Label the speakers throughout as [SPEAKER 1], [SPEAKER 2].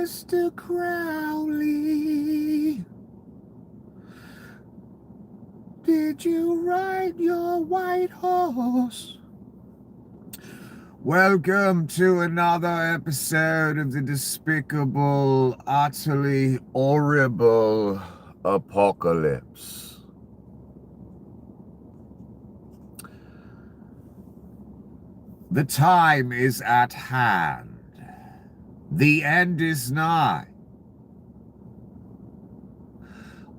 [SPEAKER 1] Mr. Crowley, did you ride your white horse? Welcome to another episode of the despicable, utterly horrible apocalypse. The time is at hand. The end is nigh.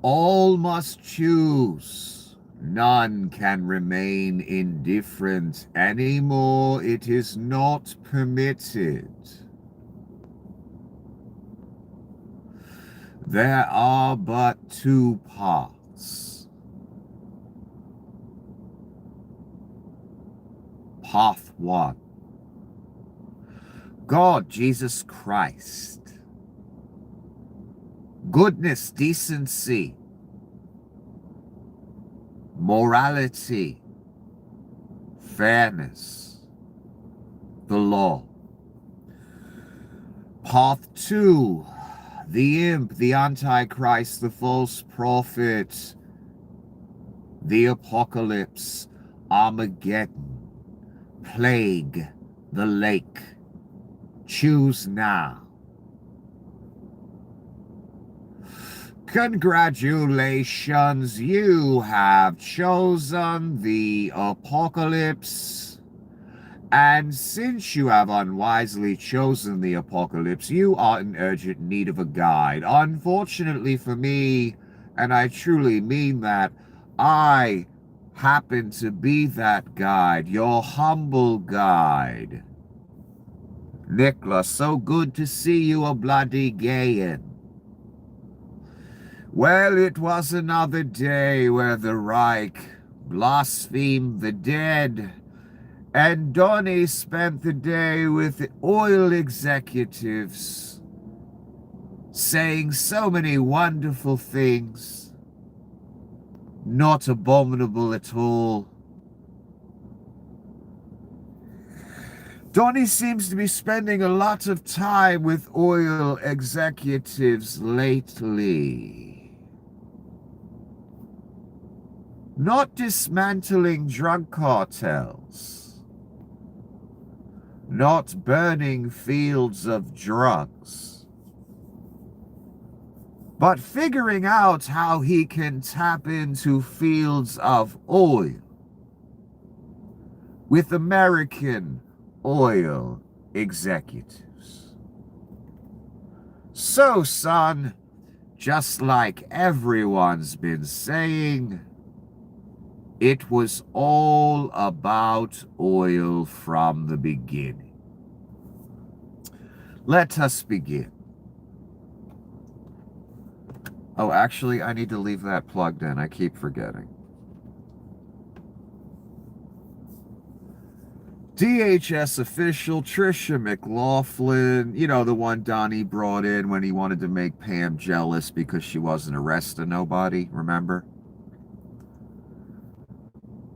[SPEAKER 1] All must choose. None can remain indifferent anymore. It is not permitted. There are but two paths. Path 1. God, Jesus Christ. Goodness, decency, morality, fairness, the law. Path 2, the imp, the antichrist, the false prophet, the apocalypse, Armageddon, plague, the lake. Choose now. Congratulations, you have chosen the apocalypse. And since you have unwisely chosen the apocalypse, you are in urgent need of a guide. Unfortunately for me, and I truly mean that, I happen to be that guide, your humble guide. Nicholas, so good to see you a bloody gayin'. Well, it was another day where the Reich blasphemed the dead, and Donnie spent the day with oil executives, saying so many wonderful things, not abominable at all. Donnie seems to be spending a lot of time with oil executives lately. Not dismantling drug cartels. Not burning fields of drugs. But figuring out how he can tap into fields of oil with American oil executives. So, son, just like everyone's been saying, it was all about oil from the beginning. Let us begin. Oh, actually, I need to leave that plugged in. I keep forgetting. DHS official Tricia McLaughlin, you know, the one Donnie brought in when he wanted to make Pam jealous because she wasn't arresting nobody, remember?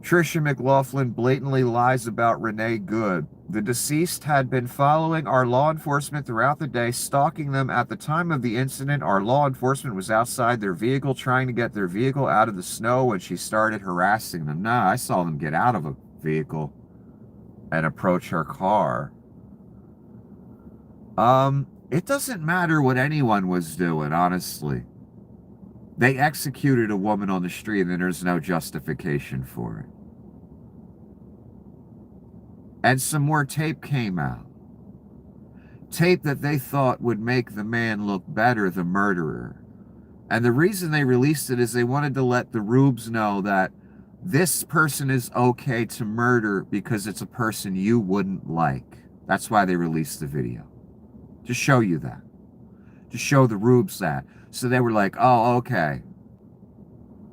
[SPEAKER 1] Tricia McLaughlin blatantly lies about Renee Good. The deceased had been following our law enforcement throughout the day, stalking them. At the time of the incident, our law enforcement was outside their vehicle trying to get their vehicle out of the snow when she started harassing them. Nah, I saw them get out of a vehicle and approach her car. It doesn't matter what anyone was doing, honestly. They executed a woman on the street and there's no justification for it. And some more tape came out. Tape that they thought would make the man look better, the murderer. And the reason they released it is they wanted to let the rubes know that this person is okay to murder because it's a person you wouldn't like. That's why they released the video. To show you that. To show the rubes that. So they were like, oh, okay.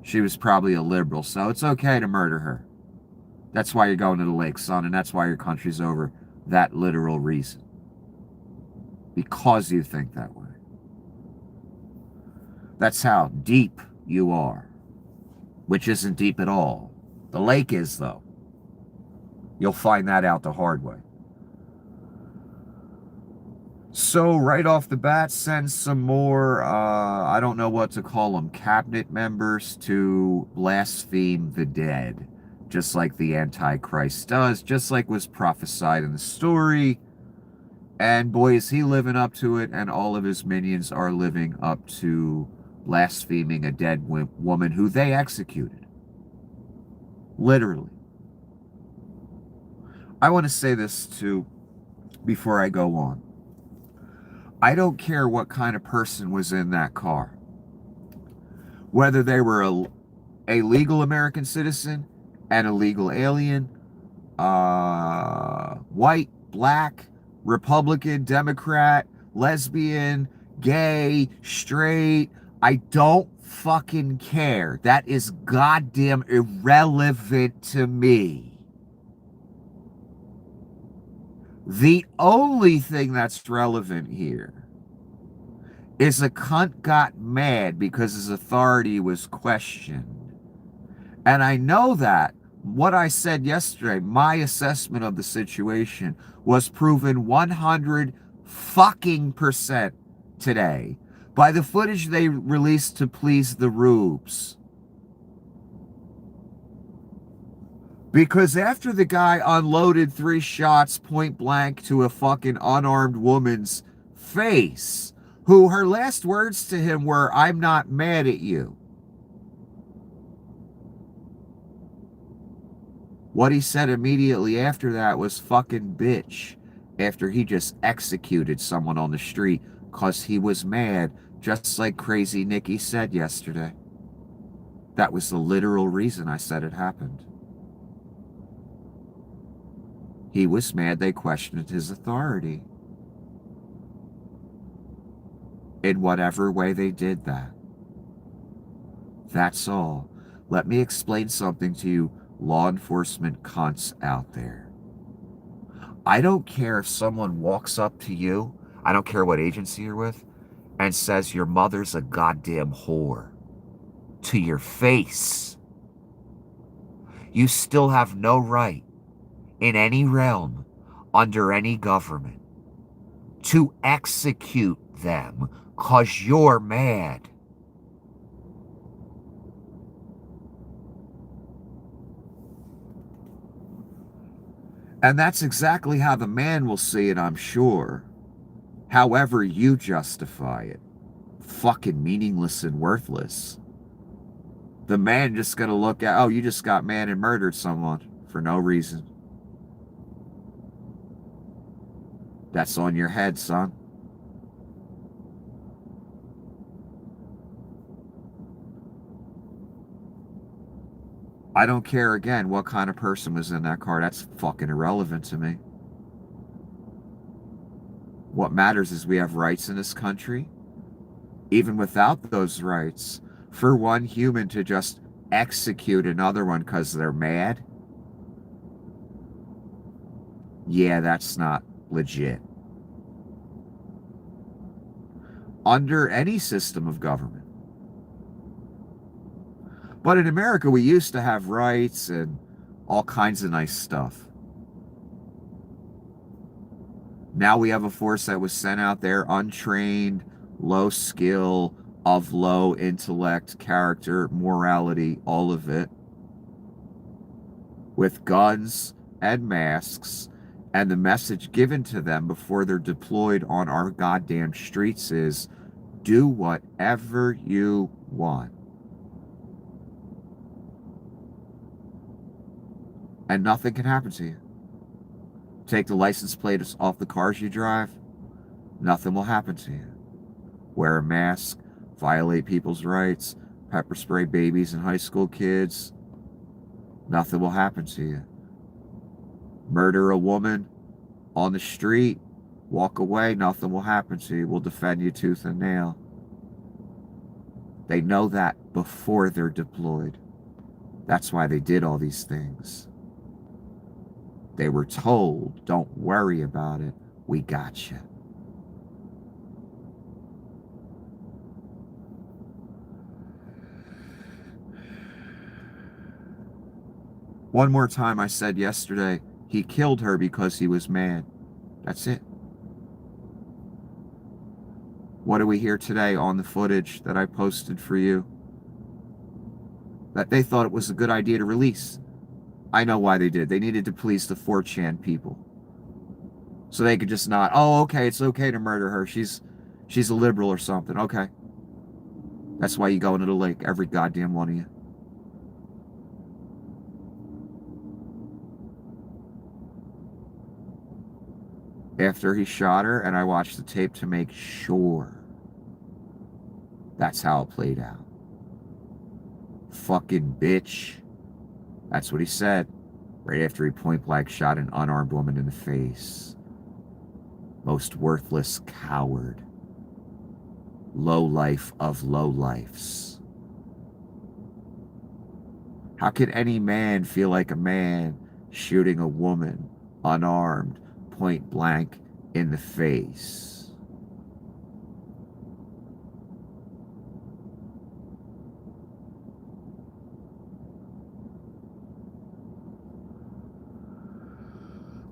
[SPEAKER 1] She was probably a liberal, so it's okay to murder her. That's why you're going to the lake, son, and that's why your country's over. That literal reason. Because you think that way. That's how deep you are. Which isn't deep at all. The lake is, though. You'll find that out the hard way. So right off the bat, send some more, I don't know what to call them, cabinet members to blaspheme the dead, just like the Antichrist does, just like was prophesied in the story. And boy, is he living up to it, and all of his minions are living up to blaspheming a dead woman who they executed. Literally. I want to say this too before I go on. I don't care what kind of person was in that car. Whether they were a legal American citizen, an illegal alien, white, black, Republican, Democrat, lesbian, gay, straight. I don't fucking care. That is goddamn irrelevant to me. The only thing that's relevant here is a cunt got mad because his authority was questioned. And I know that what I said yesterday, my assessment of the situation, was proven 100 fucking percent today by the footage they released to please the rubes. Because after the guy unloaded 3 shots point blank to a fucking unarmed woman's face, who her last words to him were, "I'm not mad at you." What he said immediately after that was fucking bitch, after he just executed someone on the street because he was mad, just like Crazy Nikki said yesterday. That was the literal reason I said it happened. He was mad they questioned his authority. In whatever way they did that. That's all. Let me explain something to you law enforcement cunts out there. I don't care if someone walks up to you, I don't care what agency you're with, and says your mother's a goddamn whore to your face. You still have no right in any realm, under any government, to execute them because you're mad. And that's exactly how the man will see it, I'm sure. However you justify it. Fucking meaningless and worthless. The man just gonna look at, oh, you just got mad and murdered someone for no reason. That's on your head, son. I don't care, again, what kind of person was in that car. That's fucking irrelevant to me. What matters is we have rights in this country. Even without those rights, for one human to just execute another one because they're mad, yeah, that's not legit. Under any system of government. But in America, we used to have rights and all kinds of nice stuff. Now we have a force that was sent out there untrained, low skill, of low intellect, character, morality, all of it, with guns and masks, and the message given to them before they're deployed on our goddamn streets is, do whatever you want. And nothing can happen to you. Take the license plates off the cars you drive, nothing will happen to you. Wear a mask, violate people's rights, pepper spray babies and high school kids, nothing will happen to you. Murder a woman on the street, walk away, nothing will happen to you. We'll defend you tooth and nail. They know that before they're deployed. That's why they did all these things. They were told, don't worry about it, we got you. One more time, I said yesterday, he killed her because he was mad. That's it. What do we hear today on the footage that I posted for you? That they thought it was a good idea to release. I know why they did. They needed to please the 4chan people. So they could just not, oh, okay, it's okay to murder her. She's a liberal or something. Okay. That's why you go into the lake, every goddamn one of you. After he shot her, and I watched the tape to make sure. That's how it played out. Fucking bitch. That's what he said. Right after he point blank shot an unarmed woman in the face. Most worthless coward. Low life of low lifes. How could any man feel like a man shooting a woman unarmed, point blank in the face?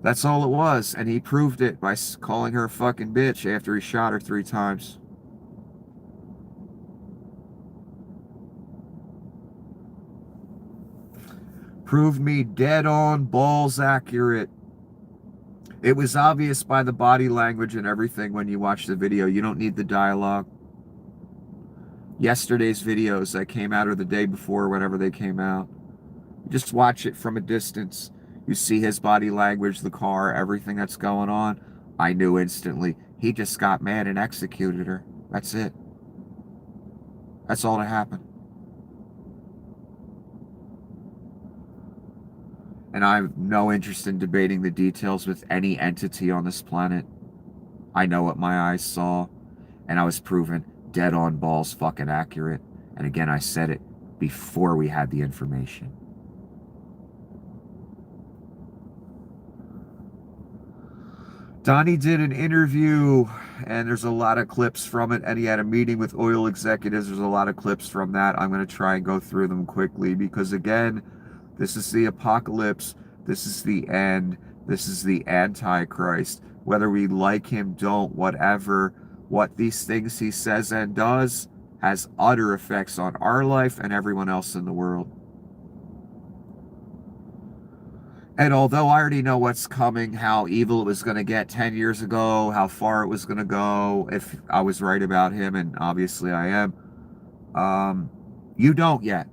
[SPEAKER 1] That's all it was, and he proved it by calling her a fucking bitch after he shot her 3 times. Proved me dead on, balls accurate. It was obvious by the body language and everything when you watch the video. You don't need the dialogue. Yesterday's videos that came out or the day before, whenever they came out, just watch it from a distance. You see his body language, the car, everything that's going on. I knew instantly. He just got mad and executed her. That's it. That's all that happened. And I have no interest in debating the details with any entity on this planet. I know what my eyes saw, and I was proven dead on balls fucking accurate. And again, I said it before we had the information. Donnie did an interview, and there's a lot of clips from it, and he had a meeting with oil executives. There's a lot of clips from that. I'm going to try and go through them quickly because, again, this is the apocalypse. This is the end. This is the Antichrist. Whether we like him, don't, whatever, what these things he says and does has utter effects on our life and everyone else in the world. And although I already know what's coming, how evil it was going to get 10 years ago, how far it was going to go, if I was right about him, and obviously I am, you don't yet.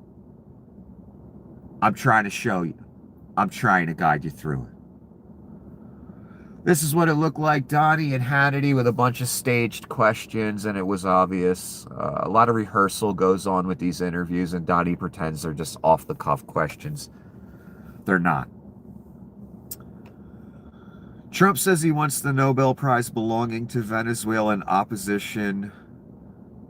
[SPEAKER 1] I'm trying to show you. I'm trying to guide you through it. This is what it looked like, Donnie and Hannity with a bunch of staged questions, and it was obvious. A lot of rehearsal goes on with these interviews, and Donnie pretends they're just off-the-cuff questions. They're not. Trump says he wants the Nobel Prize belonging to Venezuelan opposition.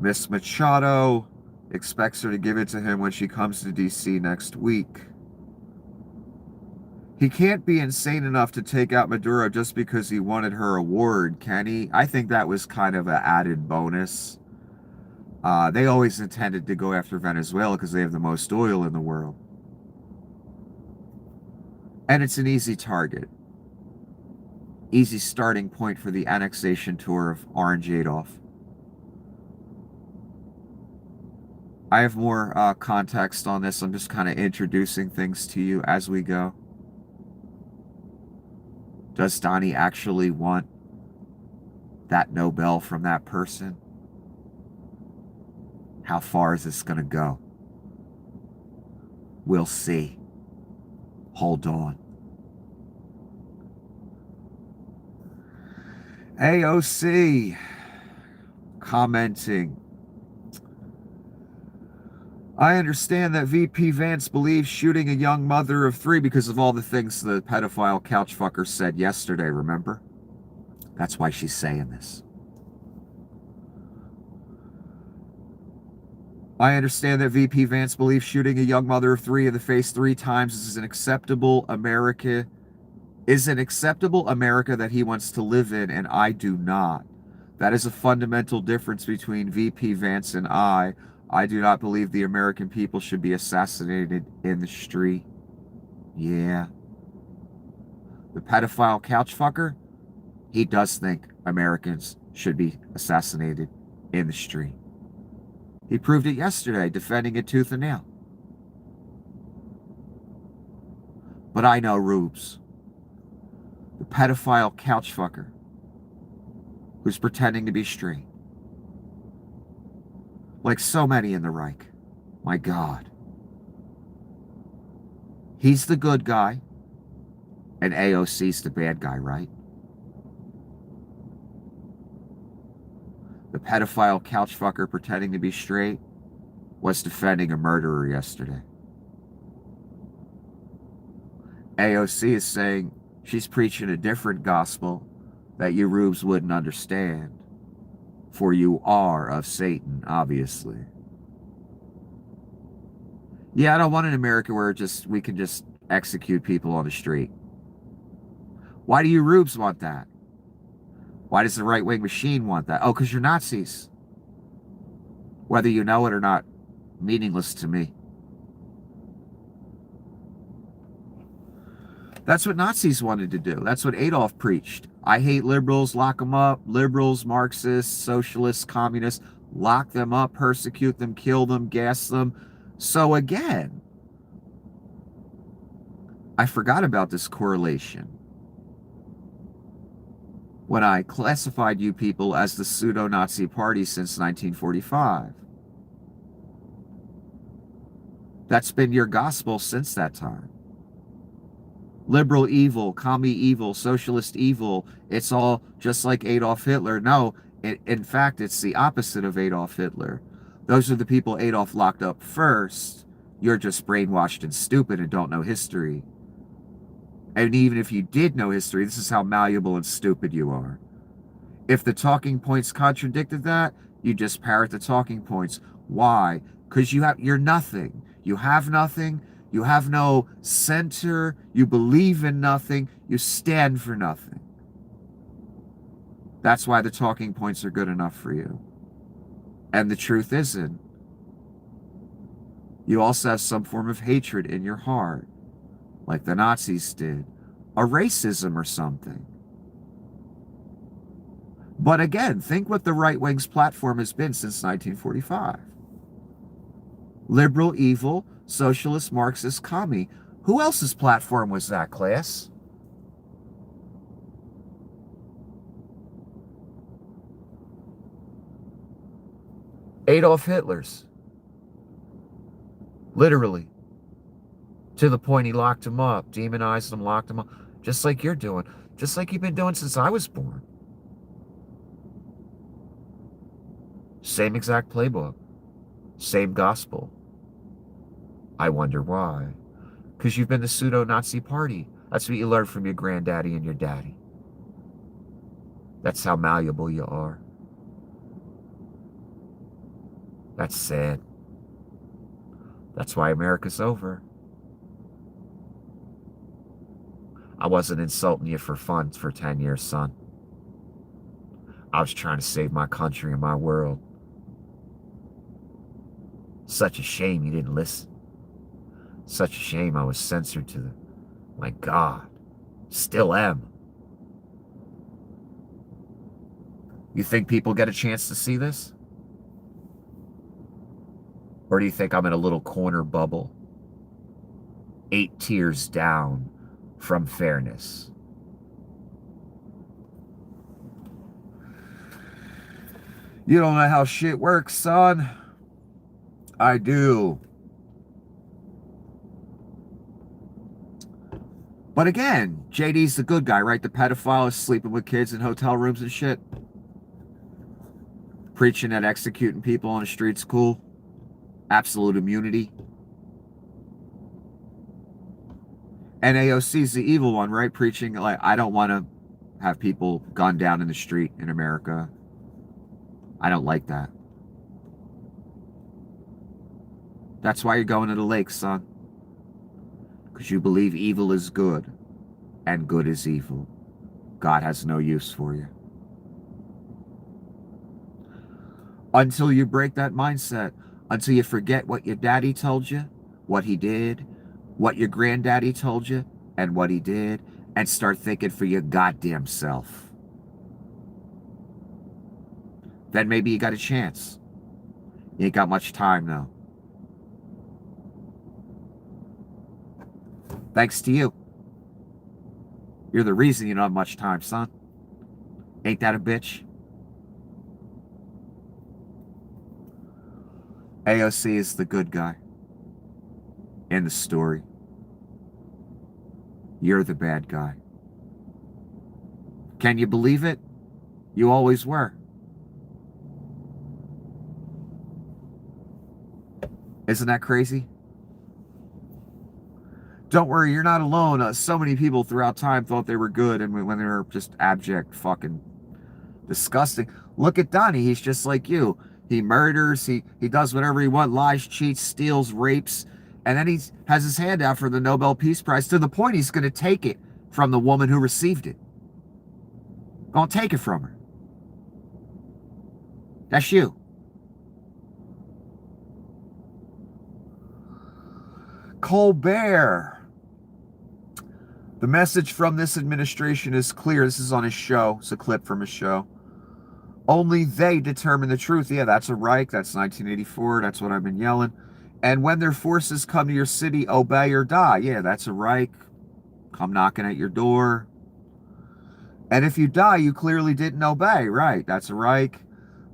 [SPEAKER 1] Miss Machado expects her to give it to him when she comes to D.C. next week. He can't be insane enough to take out Maduro just because he wanted her award, can he? I think that was kind of an added bonus. They always intended to go after Venezuela because they have the most oil in the world. And it's an easy target. Easy starting point for the annexation tour of Orange Adolf. I have more context on this. I'm just kind of introducing things to you as we go. Does Donnie actually want that Nobel from that person? How far is this going to go? We'll see. Hold on. AOC commenting. I understand that VP Vance believes shooting a young mother of 3 because of all the things the pedophile couch fucker said yesterday, remember? That's why she's saying this. I understand that VP Vance believes shooting a young mother of 3 in the face 3 times is an acceptable America that he wants to live in, and I do not. That is a fundamental difference between VP Vance and I. I do not believe the American people should be assassinated in the street. Yeah. The pedophile couch fucker, he does think Americans should be assassinated in the street. He proved it yesterday, defending it tooth and nail. But I know Rubes, the pedophile couch fucker who's pretending to be straight. Like so many in the Reich. My God. He's the good guy, and AOC's the bad guy, right? The pedophile couch fucker pretending to be straight was defending a murderer yesterday. AOC is saying she's preaching a different gospel that you rubes wouldn't understand, for you are of Satan, obviously. Yeah, I don't want an America where we can just execute people on the street. Why do you rubes want that? Why does the right-wing machine want that? Oh, because you're Nazis. Whether you know it or not, meaningless to me. That's what Nazis wanted to do. That's what Adolf preached. I hate liberals, lock them up. Liberals, Marxists, socialists, communists, lock them up, persecute them, kill them, gas them. So again, I forgot about this correlation when I classified you people as the pseudo-Nazi party since 1945. That's been your gospel since that time. Liberal evil, commie evil, socialist evil, it's all just like Adolf Hitler. No, in fact, it's the opposite of Adolf Hitler. Those are the people Adolf locked up first. You're just brainwashed and stupid and don't know history. And even if you did know history, this is how malleable and stupid you are. If the talking points contradicted that, you just parrot the talking points. Why? Because you're nothing. You have nothing. You have no center. You believe in nothing. You stand for nothing. That's why the talking points are good enough for you. And the truth isn't. You also have some form of hatred in your heart, like the Nazis did, a racism or something. But again, think what the right wing's platform has been since 1945. Liberal evil, socialist, Marxist, commie. Who else's platform was that, class? Adolf Hitler's. Literally. To the point he locked him up, demonized him, locked him up. Just like you're doing. Just like you've been doing since I was born. Same exact playbook. Same gospel. I wonder why. Because you've been the pseudo-Nazi party. That's what you learned from your granddaddy and your daddy. That's how malleable you are. That's sad. That's why America's over. I wasn't insulting you for fun for 10 years, son. I was trying to save my country and my world. Such a shame you didn't listen. Such a shame I was censored to the... My God. Still am. You think people get a chance to see this? Or do you think I'm in a little corner bubble? 8 tiers down from fairness. You don't know how shit works, son. I do. But again, JD's the good guy, right? The pedophile is sleeping with kids in hotel rooms and shit. Preaching that executing people on the street's cool. Absolute immunity. And AOC's the evil one, right? Preaching like, I don't want to have people gunned down in the street in America. I don't like that. That's why you're going to the lake, son. Because you believe evil is good and good is evil. God has no use for you. Until you break that mindset, until you forget what your daddy told you, what he did, what your granddaddy told you, and what he did, and start thinking for your goddamn self. then maybe you got a chance. You ain't got much time though. Thanks to you. You're the reason you don't have much time, son. Ain't that a bitch? AOC is the good guy in the story. You're the bad guy. Can you believe it? You always were. Isn't that crazy? Don't worry, you're not alone. So many people throughout time thought they were good, and when they were just abject, fucking disgusting. Look at Donnie. He's just like you. He murders. He does whatever he wants. Lies, cheats, steals, rapes, and then he has his hand out for the Nobel Peace Prize to the point he's going to take it from the woman who received it. Gonna take it from her. That's you. Colbert. The message from this administration is clear. This is on his show. It's a clip from his show. Only they determine the truth. Yeah, that's a Reich. That's 1984. That's what I've been yelling. And when their forces come to your city, obey or die. Yeah, that's a Reich. Come knocking at your door. And if you die, you clearly didn't obey. Right, that's a Reich.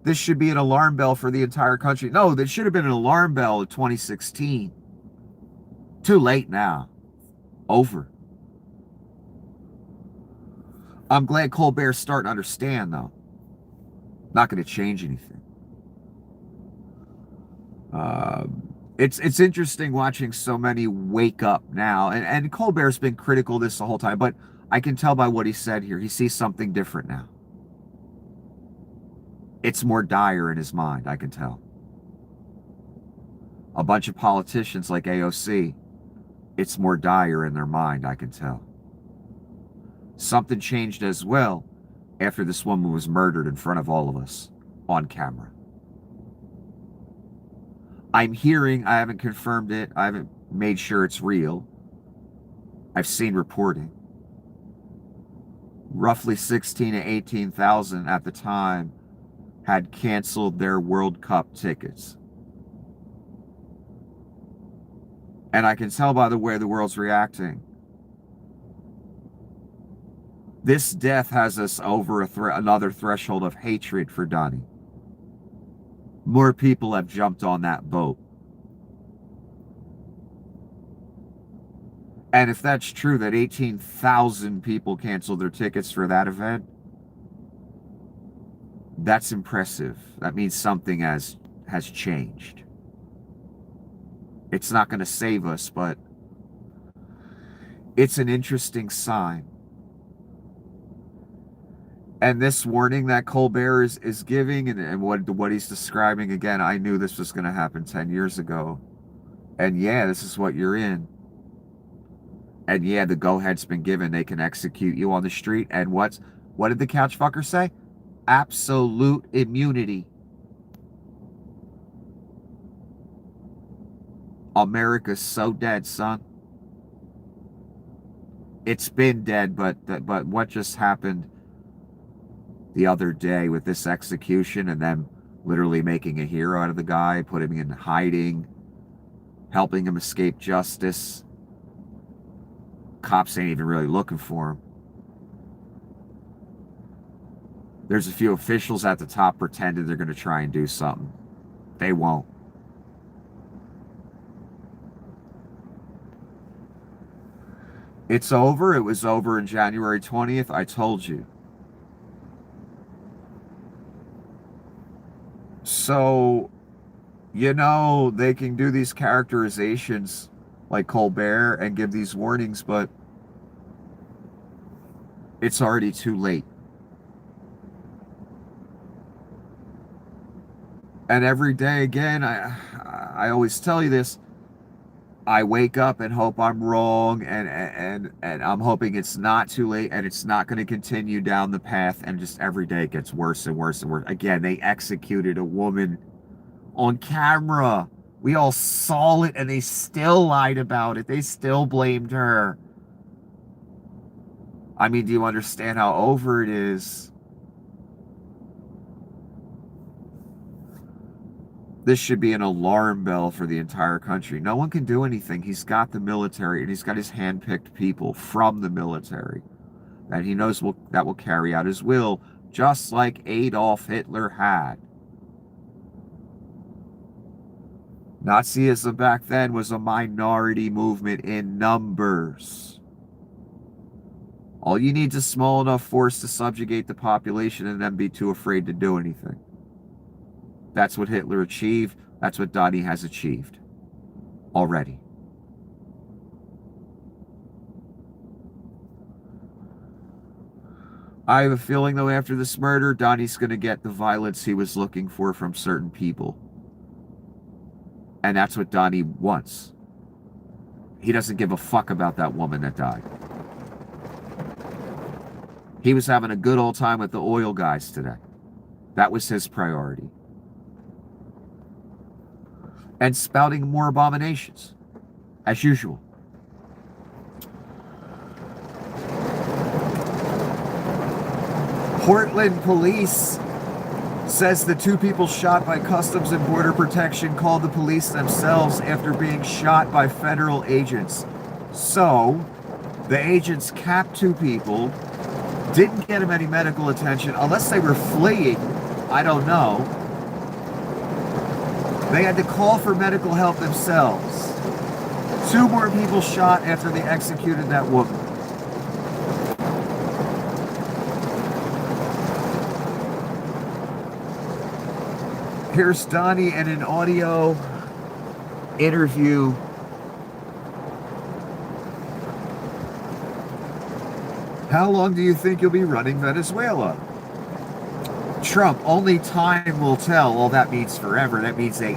[SPEAKER 1] This should be an alarm bell for the entire country. No, that should have been an alarm bell in 2016. Too late now. Over. I'm glad Colbert's starting to understand, though. Not going to change anything. It's interesting watching so many wake up now. And Colbert's been critical of this the whole time, but I can tell by what he said here. He sees something different now. It's more dire in his mind, I can tell. A bunch of politicians like AOC, it's more dire in their mind, I can tell. Something changed as well after this woman was murdered in front of all of us on camera. I'm hearing, I haven't confirmed it, I haven't made sure it's real. I've seen reporting. Roughly 16 to 18,000 at the time had canceled their World Cup tickets. And I can tell by the way the world's reacting. This death has us over another threshold of hatred for Donnie. More people have jumped on that boat. And if that's true, that 18,000 people canceled their tickets for that event, that's impressive. That means something has changed. It's not going to save us, but it's an interesting sign. And this warning that Colbert is giving and what he's describing, again, I knew this was going to happen 10 years ago. And yeah, this is what you're in. And yeah, the go-ahead's been given. They can execute you on the street. And what did the couch fucker say? Absolute immunity. America's so dead, son. It's been dead, but what just happened the other day with this execution and them literally making a hero out of the guy, putting him in hiding, helping him escape justice. Cops ain't even really looking for him. There's a few officials at the top pretending they're going to try and do something. They won't. It's over. It was over on January 20th. I told you. So, they can do these characterizations like Colbert and give these warnings, but it's already too late. And every day, again, I always tell you this, I wake up and hope I'm wrong, and I'm hoping it's not too late and it's not going to continue down the path, and just every day it gets worse and worse and worse. Again, they executed a woman on camera. We all saw it and they still lied about it. They still blamed her. I mean, do you understand how over it is? This should be an alarm bell for the entire country. No one can do anything. He's got the military, and he's got his hand-picked people from the military that he knows that will carry out his will, just like Adolf Hitler had. Nazism back then was a minority movement in numbers. All you need is a small enough force to subjugate the population and then be too afraid to do anything. That's what Hitler achieved. That's what Donnie has achieved already. I have a feeling, though, after this murder, Donnie's going to get the violence he was looking for from certain people. And that's what Donnie wants. He doesn't give a fuck about that woman that died. He was having a good old time with the oil guys today. That was his priority. And spouting more abominations, as usual. Portland police says the two people shot by Customs and Border Protection called the police themselves after being shot by federal agents. So, the agents capped two people, didn't get them any medical attention, unless they were fleeing, I don't know. They had to call for medical help themselves. Two more people shot after they executed that woman. Here's Donnie in an audio interview. How long do you think you'll be running Venezuela? Trump, only time will tell. All that means forever. That means they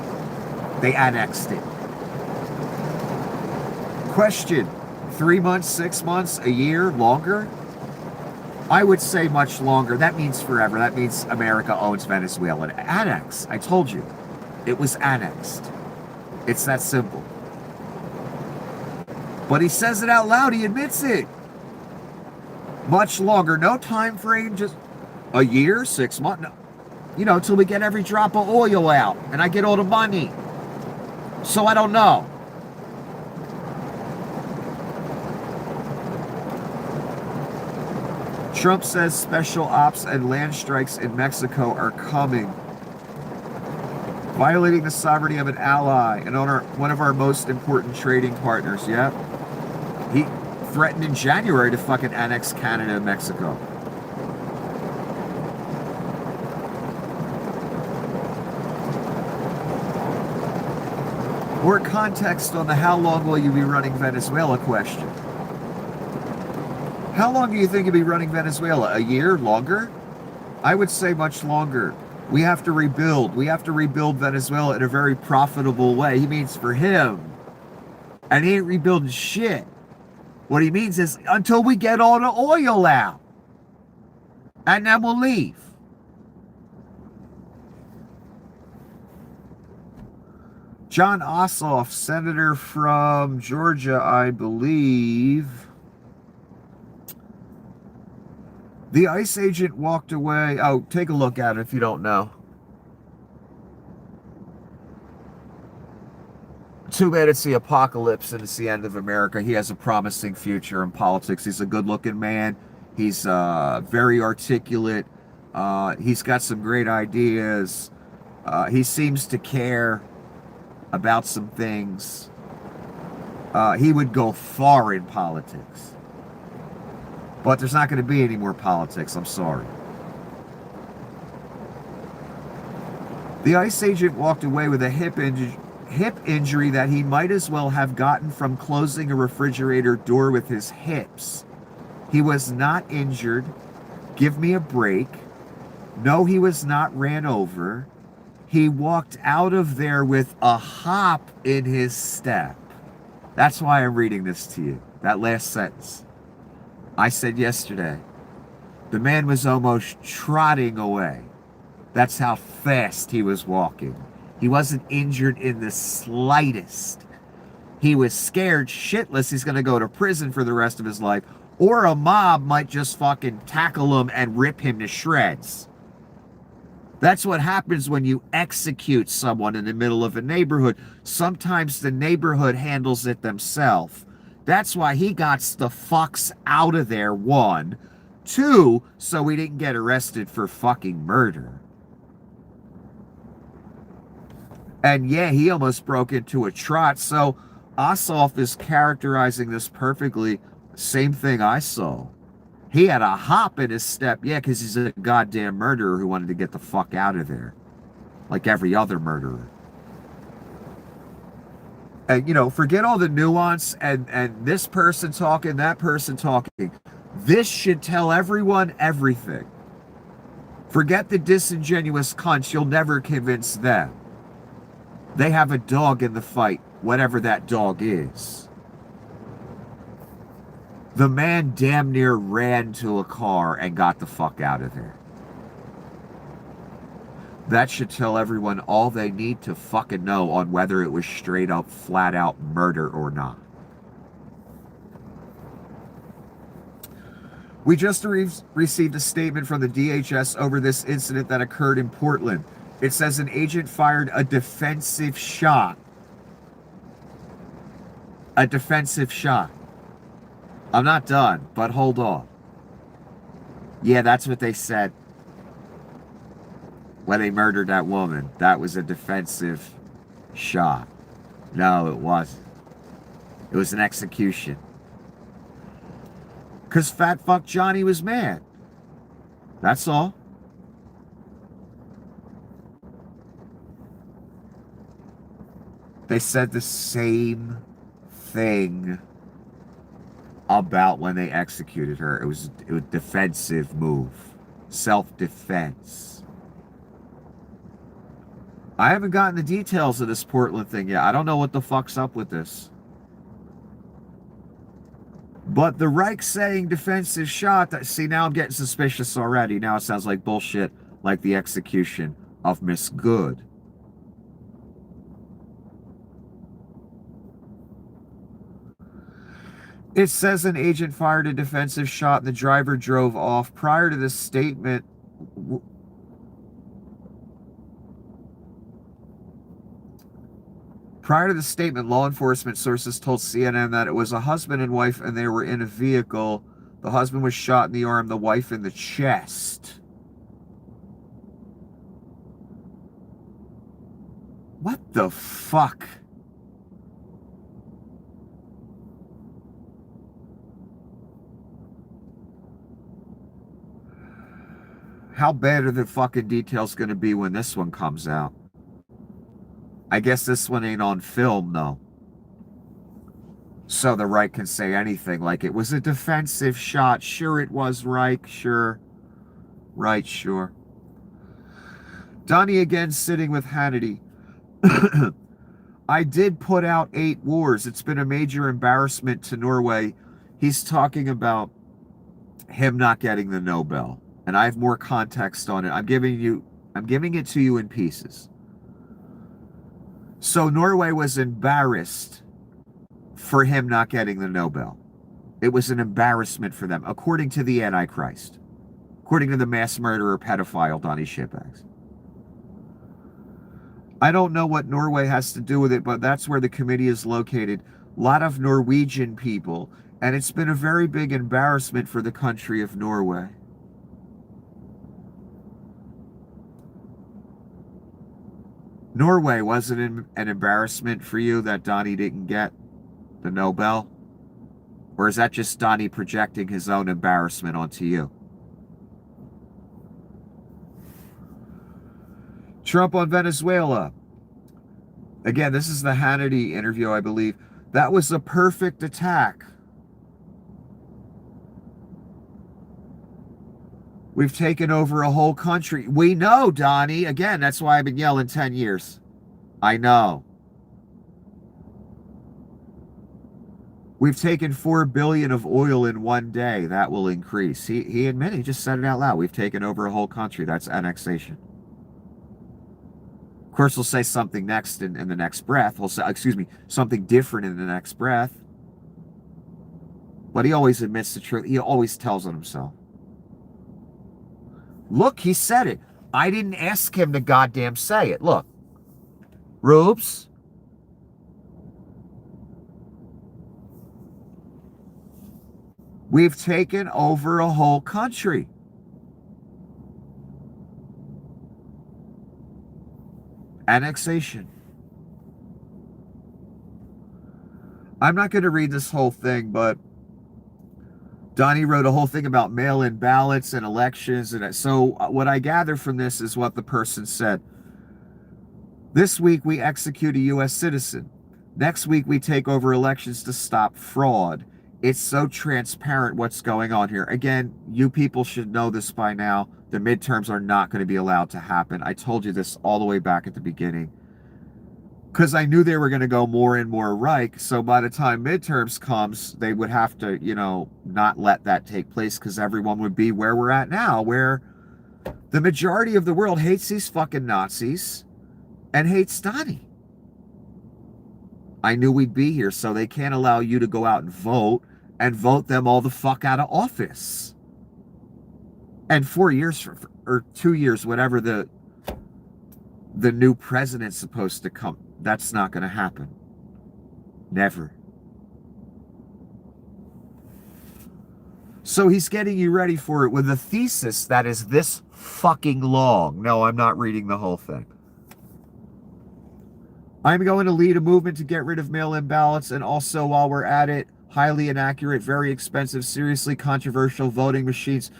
[SPEAKER 1] annexed it. Question, 3 months, 6 months, a year, longer? I would say much longer. That means forever. That means America owns Venezuela. Annex. I told you. It was annexed. It's that simple. But he says it out loud. He admits it. Much longer. No time frame. Just a year, 6 months. No. You know, till we get every drop of oil out. And I get all the money. So I don't know. Trump says special ops and land strikes in Mexico are coming, violating the sovereignty of an ally and one of our most important trading partners. Yeah, he threatened in January to fucking annex Canada and Mexico. More context on the how long will you be running Venezuela question. How long do you think you'll be running Venezuela? A year? Longer? I would say much longer. We have to rebuild. We have to rebuild Venezuela in a very profitable way. He means for him. And he ain't rebuilding shit. What he means is until we get all the oil out. And then we'll leave. Jon Ossoff, senator from Georgia, I believe. The ICE agent walked away. Oh, take a look at it if you don't know. Too bad it's the apocalypse and it's the end of America. He has a promising future in politics. He's a good-looking man. He's very articulate. He's got some great ideas. He seems to care about some things. He would go far in politics. But there's not going to be any more politics. I'm sorry. The ICE agent walked away with a hip injury that he might as well have gotten from closing a refrigerator door with his hips. He was not injured. Give me a break. No, he was not ran over. He walked out of there with a hop in his step. That's why I'm reading this to you. That last sentence. I said yesterday, the man was almost trotting away. That's how fast he was walking. He wasn't injured in the slightest. He was scared shitless he's going to go to prison for the rest of his life, or a mob might just fucking tackle him and rip him to shreds. That's what happens when you execute someone in the middle of a neighborhood. Sometimes the neighborhood handles it themselves. That's why he got the fucks out of there, one. Two, so he didn't get arrested for fucking murder. And yeah, he almost broke into a trot. So Ossoff is characterizing this perfectly. Same thing I saw. He had a hop in his step. Yeah, because he's a goddamn murderer who wanted to get the fuck out of there. Like every other murderer. And, you know, forget all the nuance and this person talking, that person talking. This should tell everyone everything. Forget the disingenuous cunts. You'll never convince them. They have a dog in the fight, whatever that dog is. The man damn near ran to a car and got the fuck out of there. That should tell everyone all they need to fucking know on whether it was straight up, flat out murder or not. We just received a statement from the DHS over this incident that occurred in Portland. It says an agent fired a defensive shot. A defensive shot. I'm not done, but hold on. Yeah, that's what they said when they murdered that woman. That was a defensive shot. No, it wasn't. It was an execution. Because fat fuck Johnny was mad. That's all. They said the same thing about when they executed her. It was a defensive move. Self-defense. I haven't gotten the details of this Portland thing yet. I don't know what the fuck's up with this. But the Reich saying defensive shot, see, now I'm getting suspicious already. Now it sounds like bullshit, like the execution of Miss Good. It says an agent fired a defensive shot and the driver drove off. Prior to this statement, law enforcement sources told CNN that it was a husband and wife and they were in a vehicle. The husband was shot in the arm, the wife in the chest. What the fuck? How bad are the fucking details going to be when this one comes out? I guess this one ain't on film, though. So the Reich can say anything, like it was a defensive shot. Sure it was, Reich, sure. Right, sure. Donnie again sitting with Hannity. I did put out 8 wars. It's been a major embarrassment to Norway. He's talking about him not getting the Nobel. And I have more context on it. I'm giving it to you in pieces. So Norway was embarrassed for him not getting the Nobel. It was an embarrassment for them, according to the Antichrist. According to the mass murderer pedophile Donnie Shitbags. I don't know what Norway has to do with it, but that's where the committee is located. A lot of Norwegian people, and it's been a very big embarrassment for the country of Norway. Norway, wasn't an embarrassment for you that Donnie didn't get the Nobel? Or is that just Donnie projecting his own embarrassment onto you? Trump on Venezuela. Again, this is the Hannity interview, I believe. That was a perfect attack. We've taken over a whole country. We know, Donnie. Again, that's why I've been yelling 10 years. I know. We've taken 4 billion of oil in one day. That will increase. He admitted, he just said it out loud. We've taken over a whole country. That's annexation. Of course, he'll say something next in the next breath. He'll say, something different in the next breath. But he always admits the truth. He always tells on himself. Look, he said it. I didn't ask him to goddamn say it. Look, Rubes, we've taken over a whole country. Annexation. I'm not going to read this whole thing, but Donnie wrote a whole thing about mail-in ballots and elections. And so what I gather from this is what the person said. This week we execute a U.S. citizen. Next week we take over elections to stop fraud. It's so transparent what's going on here. Again, you people should know this by now. The midterms are not going to be allowed to happen. I told you this all the way back at the beginning. Because I knew they were going to go more and more Reich. So by the time midterms comes, they would have to, not let that take place, because everyone would be where we're at now, where the majority of the world hates these fucking Nazis and hates Donnie. I knew we'd be here, so they can't allow you to go out and vote them all the fuck out of office. And 4 years or 2 years, whatever the new president's supposed to come, that's not going to happen. Never. So he's getting you ready for it with a thesis that is this fucking long. No, I'm not reading the whole thing. I'm going to lead a movement to get rid of mail-in ballots, and also, while we're at it, highly inaccurate, very expensive, seriously controversial voting machines,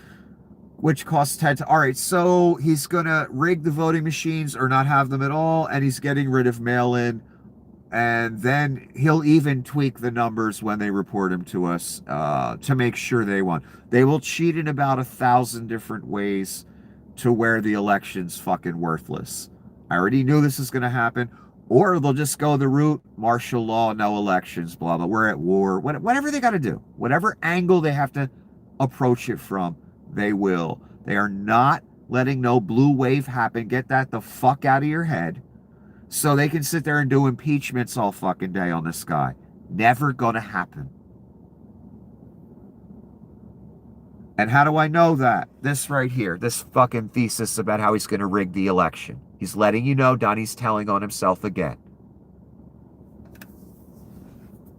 [SPEAKER 1] which costs 10 to... All right, so he's going to rig the voting machines or not have them at all, and he's getting rid of mail-in, and then he'll even tweak the numbers when they report them to us to make sure they won. They will cheat in about 1,000 different ways to where the election's fucking worthless. I already knew this was going to happen. Or they'll just go the route, martial law, no elections, blah, blah. We're at war. Whatever they got to do. Whatever angle they have to approach it from, they will. They are not letting no blue wave happen. Get that the fuck out of your head. So they can sit there and do impeachments all fucking day on this guy. Never gonna happen. And how do I know that? This right here, this fucking thesis about how he's gonna rig the election. He's letting you know Donnie's telling on himself again.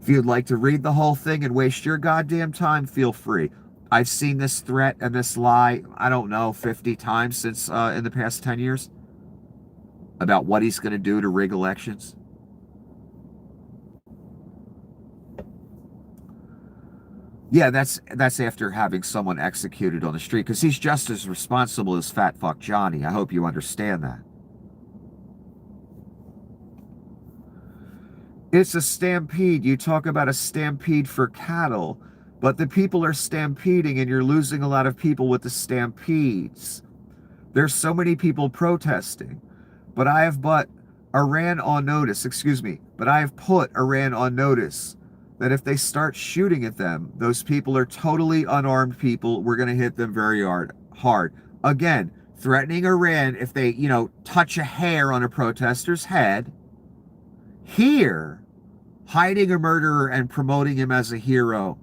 [SPEAKER 1] If you'd like to read the whole thing and waste your goddamn time, feel free. I've seen this threat and this lie, I don't know, 50 times since in the past 10 years about what he's going to do to rig elections. Yeah, that's after having someone executed on the street, because he's just as responsible as Fat Fuck Johnny. I hope you understand that. It's a stampede. You talk about a stampede for cattle, but the people are stampeding and you're losing a lot of people with the stampedes. There's so many people protesting, but I have put Iran on notice that if they start shooting at them, those people are totally unarmed people. We're going to hit them very hard. Again, threatening Iran if they, touch a hair on a protester's head. Here, hiding a murderer and promoting him as a hero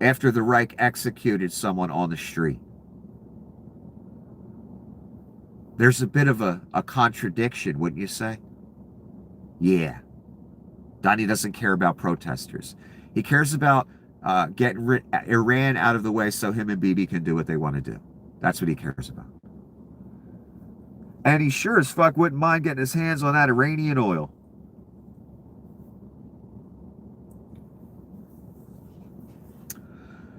[SPEAKER 1] after the Reich executed someone on the street. There's a bit of a contradiction, wouldn't you say? Yeah. Donnie doesn't care about protesters. He cares about getting Iran out of the way so him and Bibi can do what they want to do. That's what he cares about. And he sure as fuck wouldn't mind getting his hands on that Iranian oil.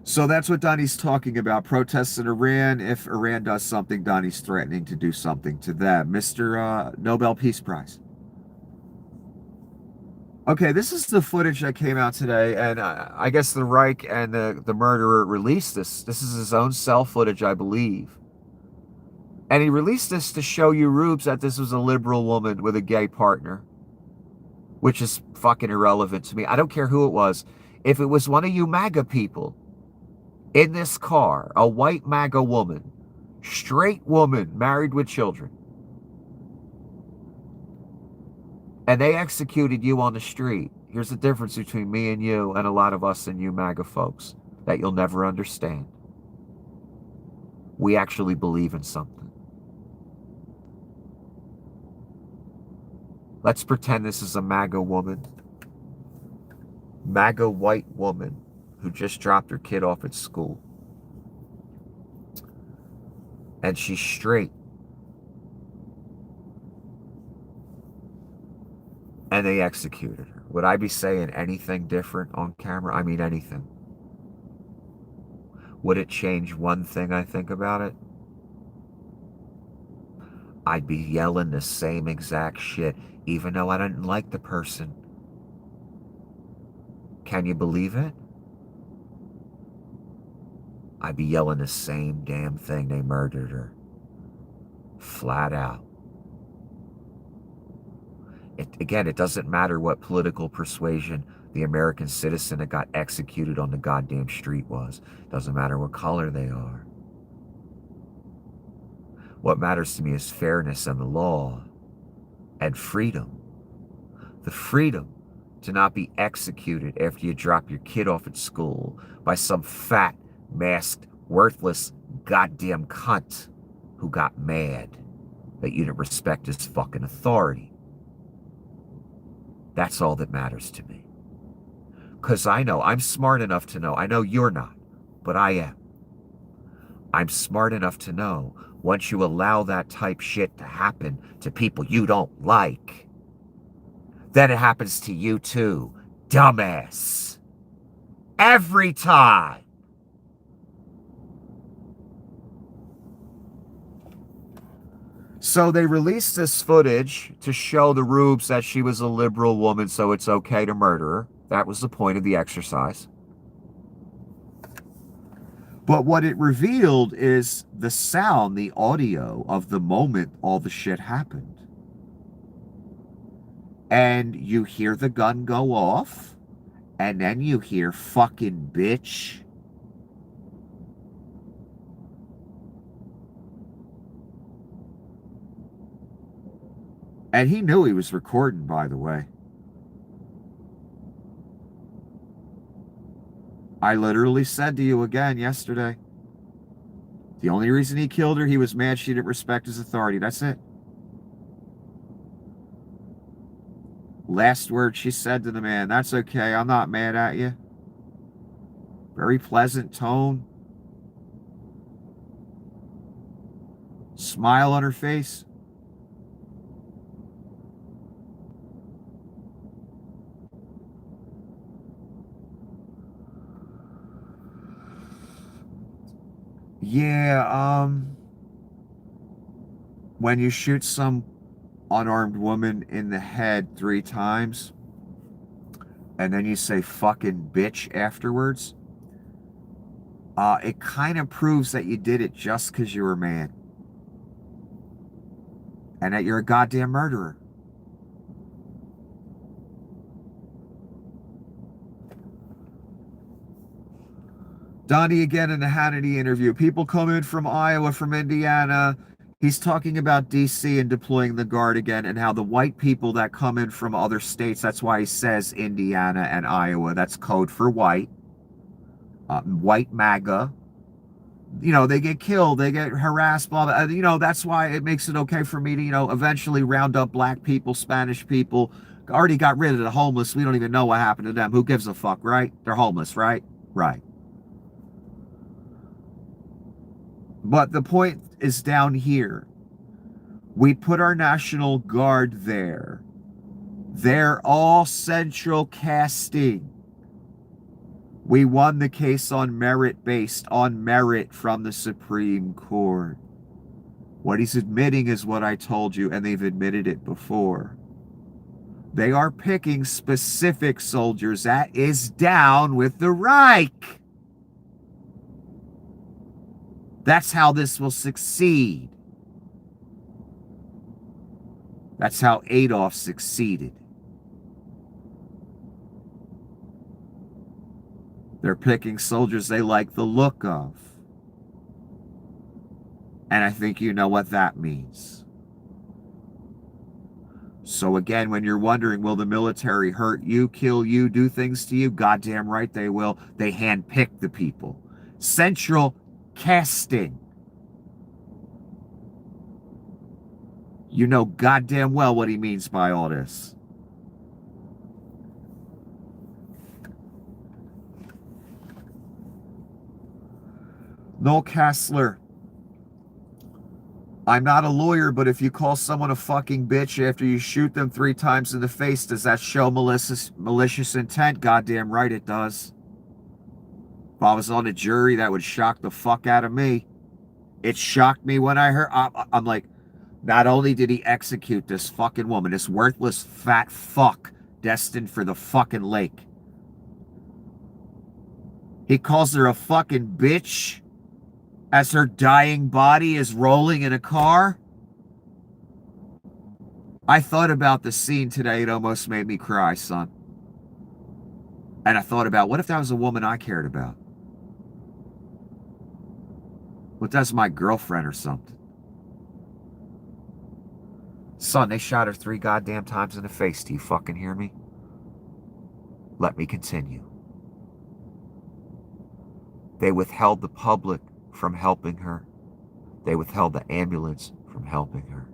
[SPEAKER 1] So that's what Donnie's talking about. Protests in Iran. If Iran does something, Donnie's threatening to do something to them. Mr. Nobel Peace Prize. Okay, this is the footage that came out today, and I guess the Reich and the murderer released this. This is his own cell footage, I believe. And he released this to show you, Rubes, that this was a liberal woman with a gay partner, which is fucking irrelevant to me. I don't care who it was. If it was one of you MAGA people in this car, a white MAGA woman, straight woman, married with children, and they executed you on the street, here's the difference between me and you and a lot of us and you MAGA folks that you'll never understand. we actually believe in something. Let's pretend this is a MAGA woman. MAGA white woman who just dropped her kid off at school. And she's straight. And they executed her. Would I be saying anything different on camera? I mean, anything. Would it change one thing I think about it? I'd be yelling the same exact shit, even though I didn't like the person. Can you believe it? I'd be yelling the same damn thing. They murdered her. Flat out. Again, it doesn't matter what political persuasion the American citizen that got executed on the goddamn street was. Doesn't matter what color they are. What matters to me is fairness and the law and freedom. The freedom to not be executed after you drop your kid off at school by some fat, masked, worthless, goddamn cunt who got mad that you didn't respect his fucking authority. That's all that matters to me. Because I know, I'm smart enough to know, I know you're not, but I am. I'm smart enough to know once you allow that type shit to happen to people you don't like, then it happens to you too, dumbass. Every time. So they released this footage to show the Rubes that she was a liberal woman, so it's okay to murder her. That was the point of the exercise. But what it revealed is the sound, the audio of the moment all the shit happened. And you hear the gun go off, and then you hear fucking bitch. And he knew he was recording, by the way. I literally said to you again yesterday, the only reason he killed her, he was mad she didn't respect his authority. That's it. Last word she said to the man, that's okay, I'm not mad at you. Very pleasant tone. Smile on her face. Yeah, when you shoot some unarmed woman in the head 3 times, and then you say fucking bitch afterwards, it kind of proves that you did it just because you were mad. And that you're a goddamn murderer. Donnie again in the Hannity interview. People come in from Iowa, from Indiana. He's talking about D.C. and deploying the Guard again, and how the white people that come in from other states, that's why he says Indiana and Iowa. That's code for white. White MAGA. You know, they get killed, they get harassed, blah, blah. You know, that's why it makes it okay for me to, you know, eventually round up black people, Spanish people. Already got rid of the homeless. We don't even know what happened to them. Who gives a fuck, right? They're homeless, right? Right. But the point is down here. We put our National Guard there. They're all central casting. We won the case on merit, based on merit from the Supreme Court. What he's admitting is what I told you, and they've admitted it before. They are picking specific soldiers. That is down with the Reich. That's how this will succeed. That's how Adolf succeeded. They're picking soldiers they like the look of. And I think you know what that means. So again, when you're wondering, will the military hurt you, kill you, do things to you? Goddamn right they will. They handpick the people. Central casting. You know goddamn well what he means by all this. Noel Kessler. I'm not a lawyer, but if you call someone a fucking bitch after you shoot them 3 times in the face, does that show malicious intent? Goddamn right it does. If I was on a jury, that would shock the fuck out of me. It shocked me when I heard. I'm like, not only did he execute this fucking woman, this worthless fat fuck destined for the fucking lake, he calls her a fucking bitch as her dying body is rolling in a car. I thought about the scene today. It almost made me cry, son. And I thought about, what if that was a woman I cared about? What if that's my girlfriend or something? Son, they shot her 3 goddamn times in the face. Do you fucking hear me? Let me continue. They withheld the public from helping her. They withheld the ambulance from helping her.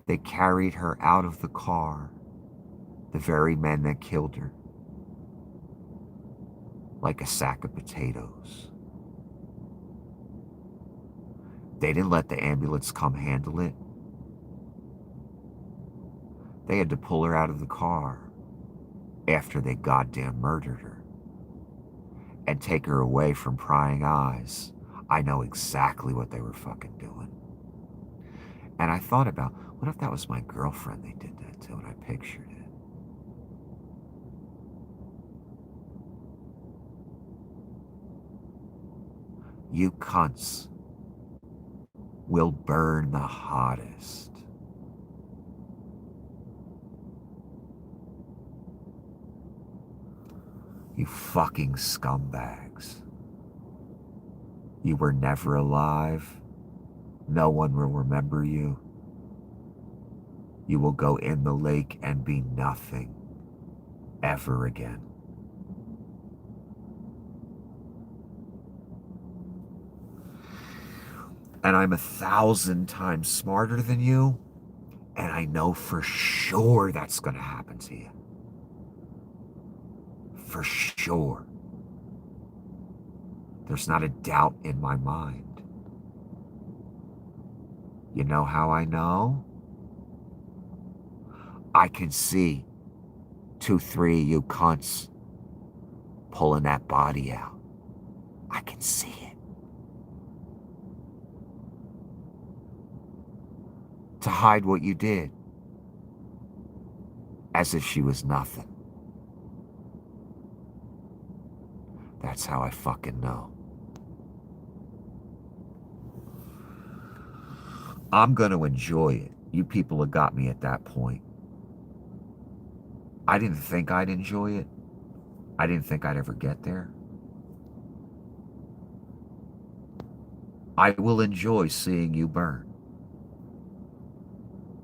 [SPEAKER 1] They carried her out of the car, the very men that killed her, like a sack of potatoes. They didn't let the ambulance come handle it. They had to pull her out of the car after they goddamn murdered her and take her away from prying eyes. I know exactly what they were fucking doing. And I thought about, what if that was my girlfriend they did that to, and I pictured it. You cunts will burn the hottest. You fucking scumbags. You were never alive. No one will remember you. You will go in the lake and be nothing ever again. And I'm 1,000 times smarter than you, and I know for sure that's going to happen to you. For sure. There's not a doubt in my mind. You know how I know? I can see 2, 3 you cunts pulling that body out. I can see it. To hide what you did. As if she was nothing. That's how I fucking know. I'm going to enjoy it. You people have got me at that point. I didn't think I'd enjoy it. I didn't think I'd ever get there. I will enjoy seeing you burn.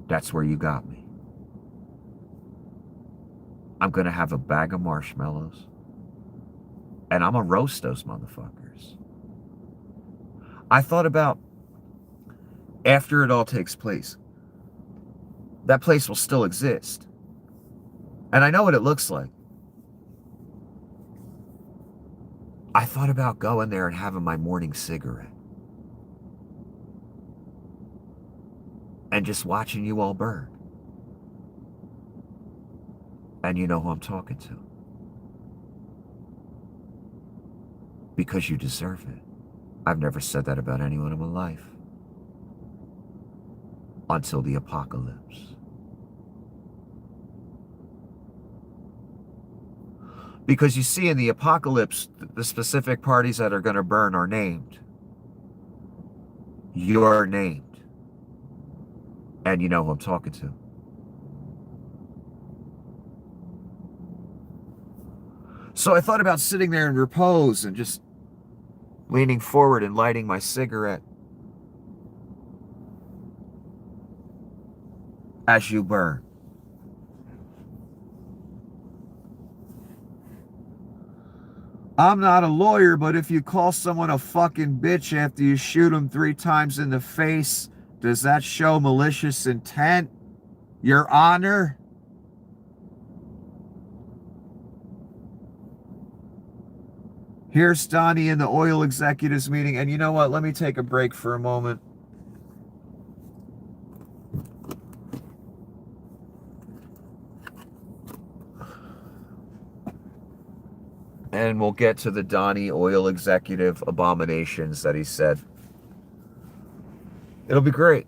[SPEAKER 1] That's where you got me. I'm going to have a bag of marshmallows. And I'm going to roast those motherfuckers. I thought about, after it all takes place, that place will still exist. And I know what it looks like. I thought about going there and having my morning cigarette. And just watching you all burn. And you know who I'm talking to. Because you deserve it. I've never said that about anyone in my life. Until the apocalypse. Because you see, in the apocalypse, the specific parties that are going to burn are named. You're named. And you know who I'm talking to. So I thought about sitting there in repose and just leaning forward and lighting my cigarette as you burn. I'm not a lawyer, but if you call someone a fucking bitch after you shoot them 3 times in the face, does that show malicious intent, Your Honor? Here's Donnie in the oil executives meeting. And you know what? Let me take a break for a moment. And we'll get to the Donnie oil executive abominations that he said. It'll be great.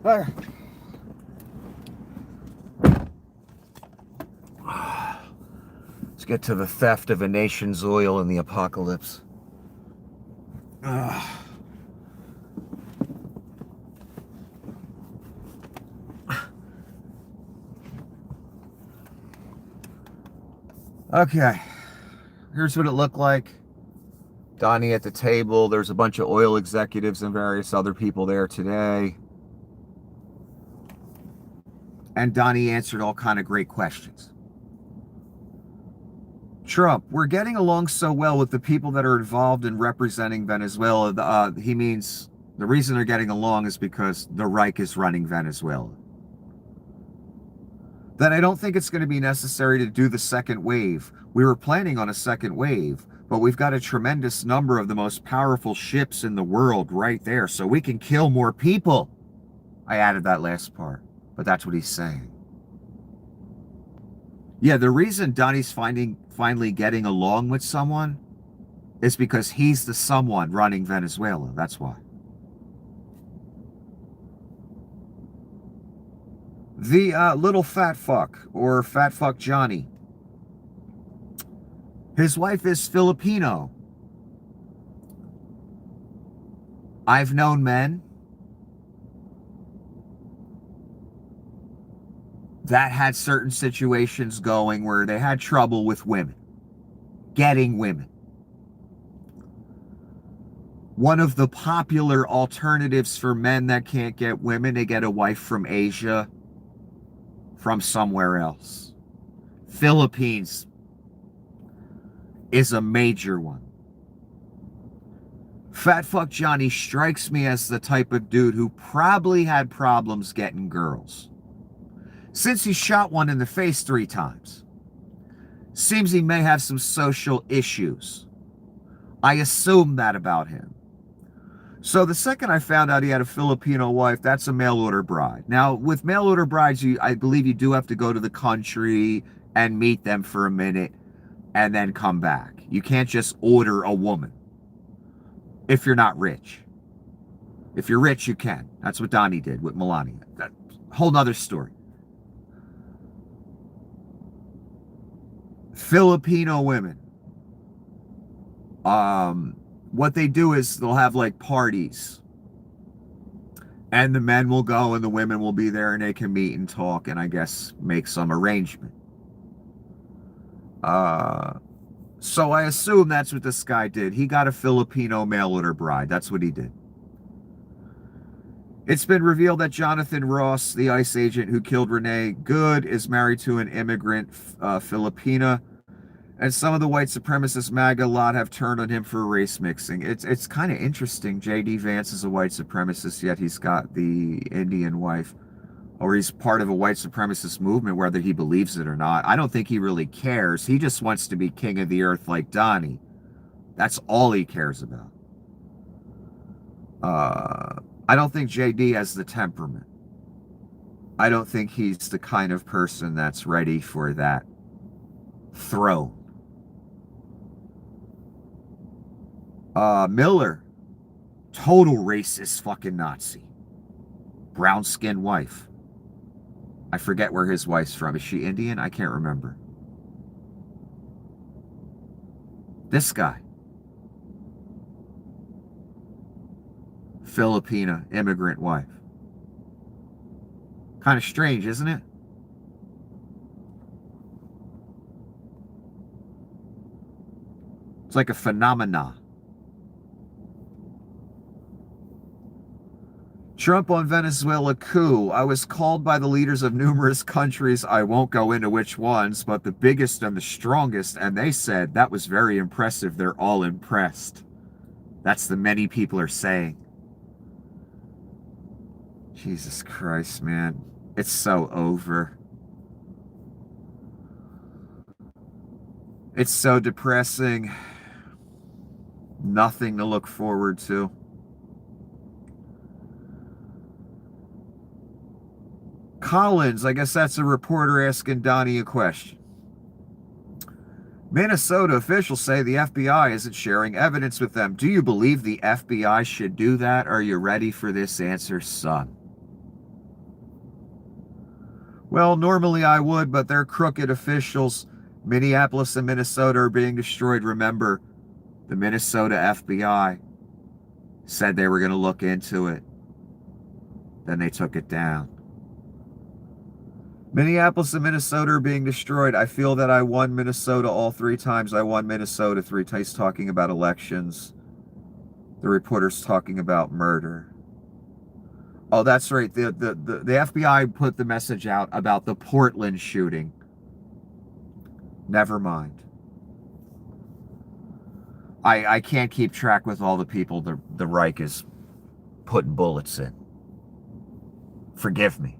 [SPEAKER 1] Let's get to the theft of a nation's oil in the apocalypse. Okay, here's what it looked like. Donnie at the table. There's a bunch of oil executives and various other people there today. And Donnie answered all kind of great questions. Trump, we're getting along so well with the people that are involved in representing Venezuela. He means the reason they're getting along is because the Reich is running Venezuela. That I don't think it's going to be necessary to do the second wave. We were planning on a second wave, but we've got a tremendous number of the most powerful ships in the world right there, so we can kill more people. I added that last part, but that's what he's saying. Yeah, the reason Donnie's finally getting along with someone is because he's the someone running Venezuela. That's why. The little fat fuck, or fat fuck Johnny. His wife is Filipino. I've known men that had certain situations going where they had trouble with women, getting women. One of the popular alternatives for men that can't get women, they get a wife from Asia, from somewhere else. Philippines is a major one. Fat Fuck Johnny strikes me as the type of dude who probably had problems getting girls, since he shot one in the face 3 times. Seems he may have some social issues. I assume that about him. So the second I found out he had a Filipino wife, that's a mail order bride. Now, with mail order brides, I believe you do have to go to the country and meet them for a minute and then come back. You can't just order a woman if you're not rich. If you're rich, you can. That's what Donnie did with Melania. That whole nother story. Filipino women. What they do is they'll have like parties. And the men will go and the women will be there and they can meet and talk and I guess make some arrangement. So I assume that's what this guy did. He got a Filipino mail order bride. That's what he did. It's been revealed that Jonathan Ross, the ICE agent who killed Renee Good, is married to an immigrant Filipina. And some of the white supremacist MAGA lot have turned on him for race mixing. It's kind of interesting. J.D. Vance is a white supremacist, yet he's got the Indian wife. Or he's part of a white supremacist movement, whether he believes it or not. I don't think he really cares. He just wants to be king of the earth like Donnie. That's all he cares about. I don't think J.D. has the temperament. I don't think he's the kind of person that's ready for that throne. Miller, total racist fucking Nazi. Brown-skinned wife. I forget where his wife's from. Is she Indian? I can't remember. This guy. Filipina immigrant wife. Kind of strange, isn't it? It's like a phenomena. Trump on Venezuela coup. I was called by the leaders of numerous countries. I won't go into which ones, but the biggest and the strongest. And they said that was very impressive. They're all impressed. That's the many people are saying. Jesus Christ, man. It's so over. It's so depressing. Nothing to look forward to. Collins, I guess that's a reporter asking Donnie a question. Minnesota officials say the FBI isn't sharing evidence with them. Do you believe the FBI should do that? Are you ready for this answer, son? Well, normally I would, but they're crooked officials. Minneapolis and Minnesota are being destroyed. Remember, the Minnesota FBI said they were going to look into it. Then they took it down. Minneapolis and Minnesota are being destroyed. I feel that I won Minnesota all 3 times. I won Minnesota 3 times. Talking about elections. The reporter's talking about murder. Oh, that's right. The FBI put the message out about the Portland shooting. Never mind. I can't keep track with all the people the Reich is putting bullets in. Forgive me.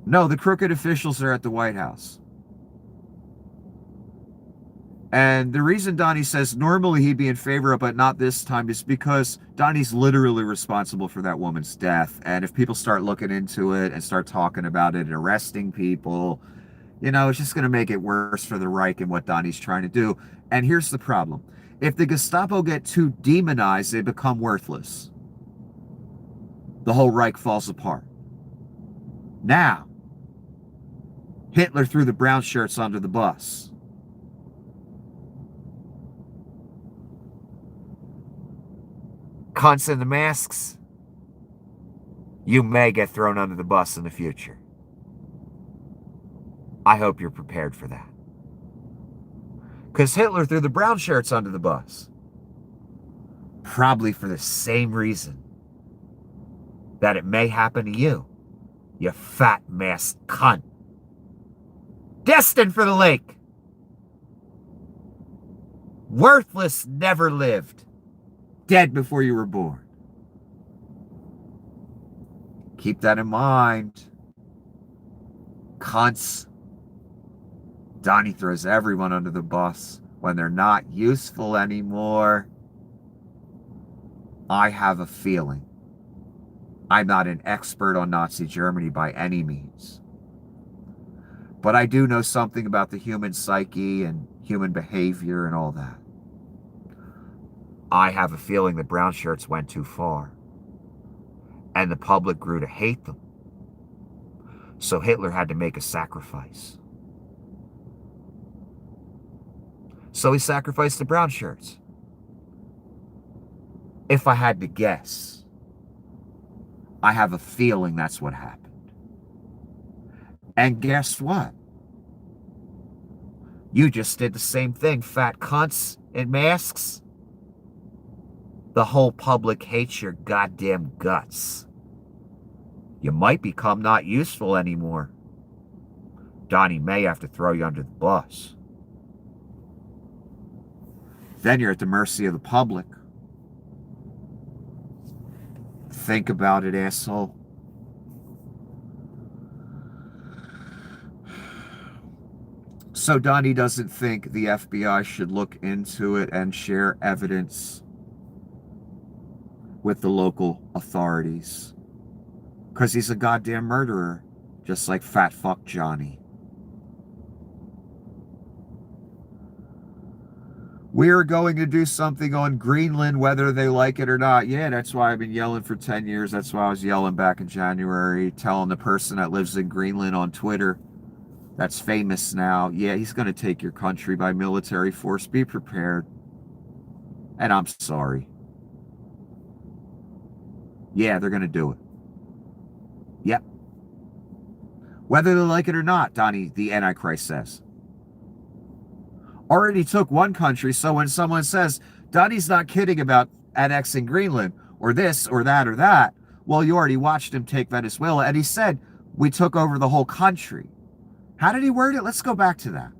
[SPEAKER 1] No, the crooked officials are at the White House. And the reason Donnie says normally he'd be in favor of, but not this time, is because Donnie's literally responsible for that woman's death. And if people start looking into it and start talking about it and arresting people, you know, it's just going to make it worse for the Reich and what Donnie's trying to do. And here's the problem. If the Gestapo get too demonized, they become worthless. The whole Reich falls apart. Now, Hitler threw the brown shirts under the bus. Cunts in the masks. you may get thrown under the bus in the future. I hope you're prepared for that. Because Hitler threw the brown shirts under the bus. Probably for the same reason that it may happen to you, you fat masked cunt. Destined for the lake. Worthless, never lived. Dead before you were born. Keep that in mind. Cunts. Donnie throws everyone under the bus when they're not useful anymore. I have a feeling. I'm not an expert on Nazi Germany by any means. But I do know something about the human psyche and human behavior and all that. I have a feeling the brown shirts went too far. And the public grew to hate them. So Hitler had to make a sacrifice. So he sacrificed the brown shirts. If I had to guess, I have a feeling that's what happened. And guess what? You just did the same thing, fat cunts in masks. The whole public hates your goddamn guts. You might become not useful anymore. Donnie may have to throw you under the bus. Then you're at the mercy of the public. Think about it, asshole. So Donnie doesn't think the FBI should look into it and share evidence with the local authorities. Because he's a goddamn murderer, just like fat fuck Johnny. We are going to do something on Greenland, whether they like it or not. Yeah, that's why I've been yelling for 10 years. That's why I was yelling back in January, telling the person that lives in Greenland on Twitter, that's famous now, yeah, he's going to take your country by military force. Be prepared. And I'm sorry. Yeah, they're going to do it. Yep. Whether they like it or not, Donnie, the Antichrist says. Already took one country, so when someone says, Donnie's not kidding about annexing Greenland, or this, or that, well, you already watched him take Venezuela, and he said, we took over the whole country. How did he word it? Let's go back to that.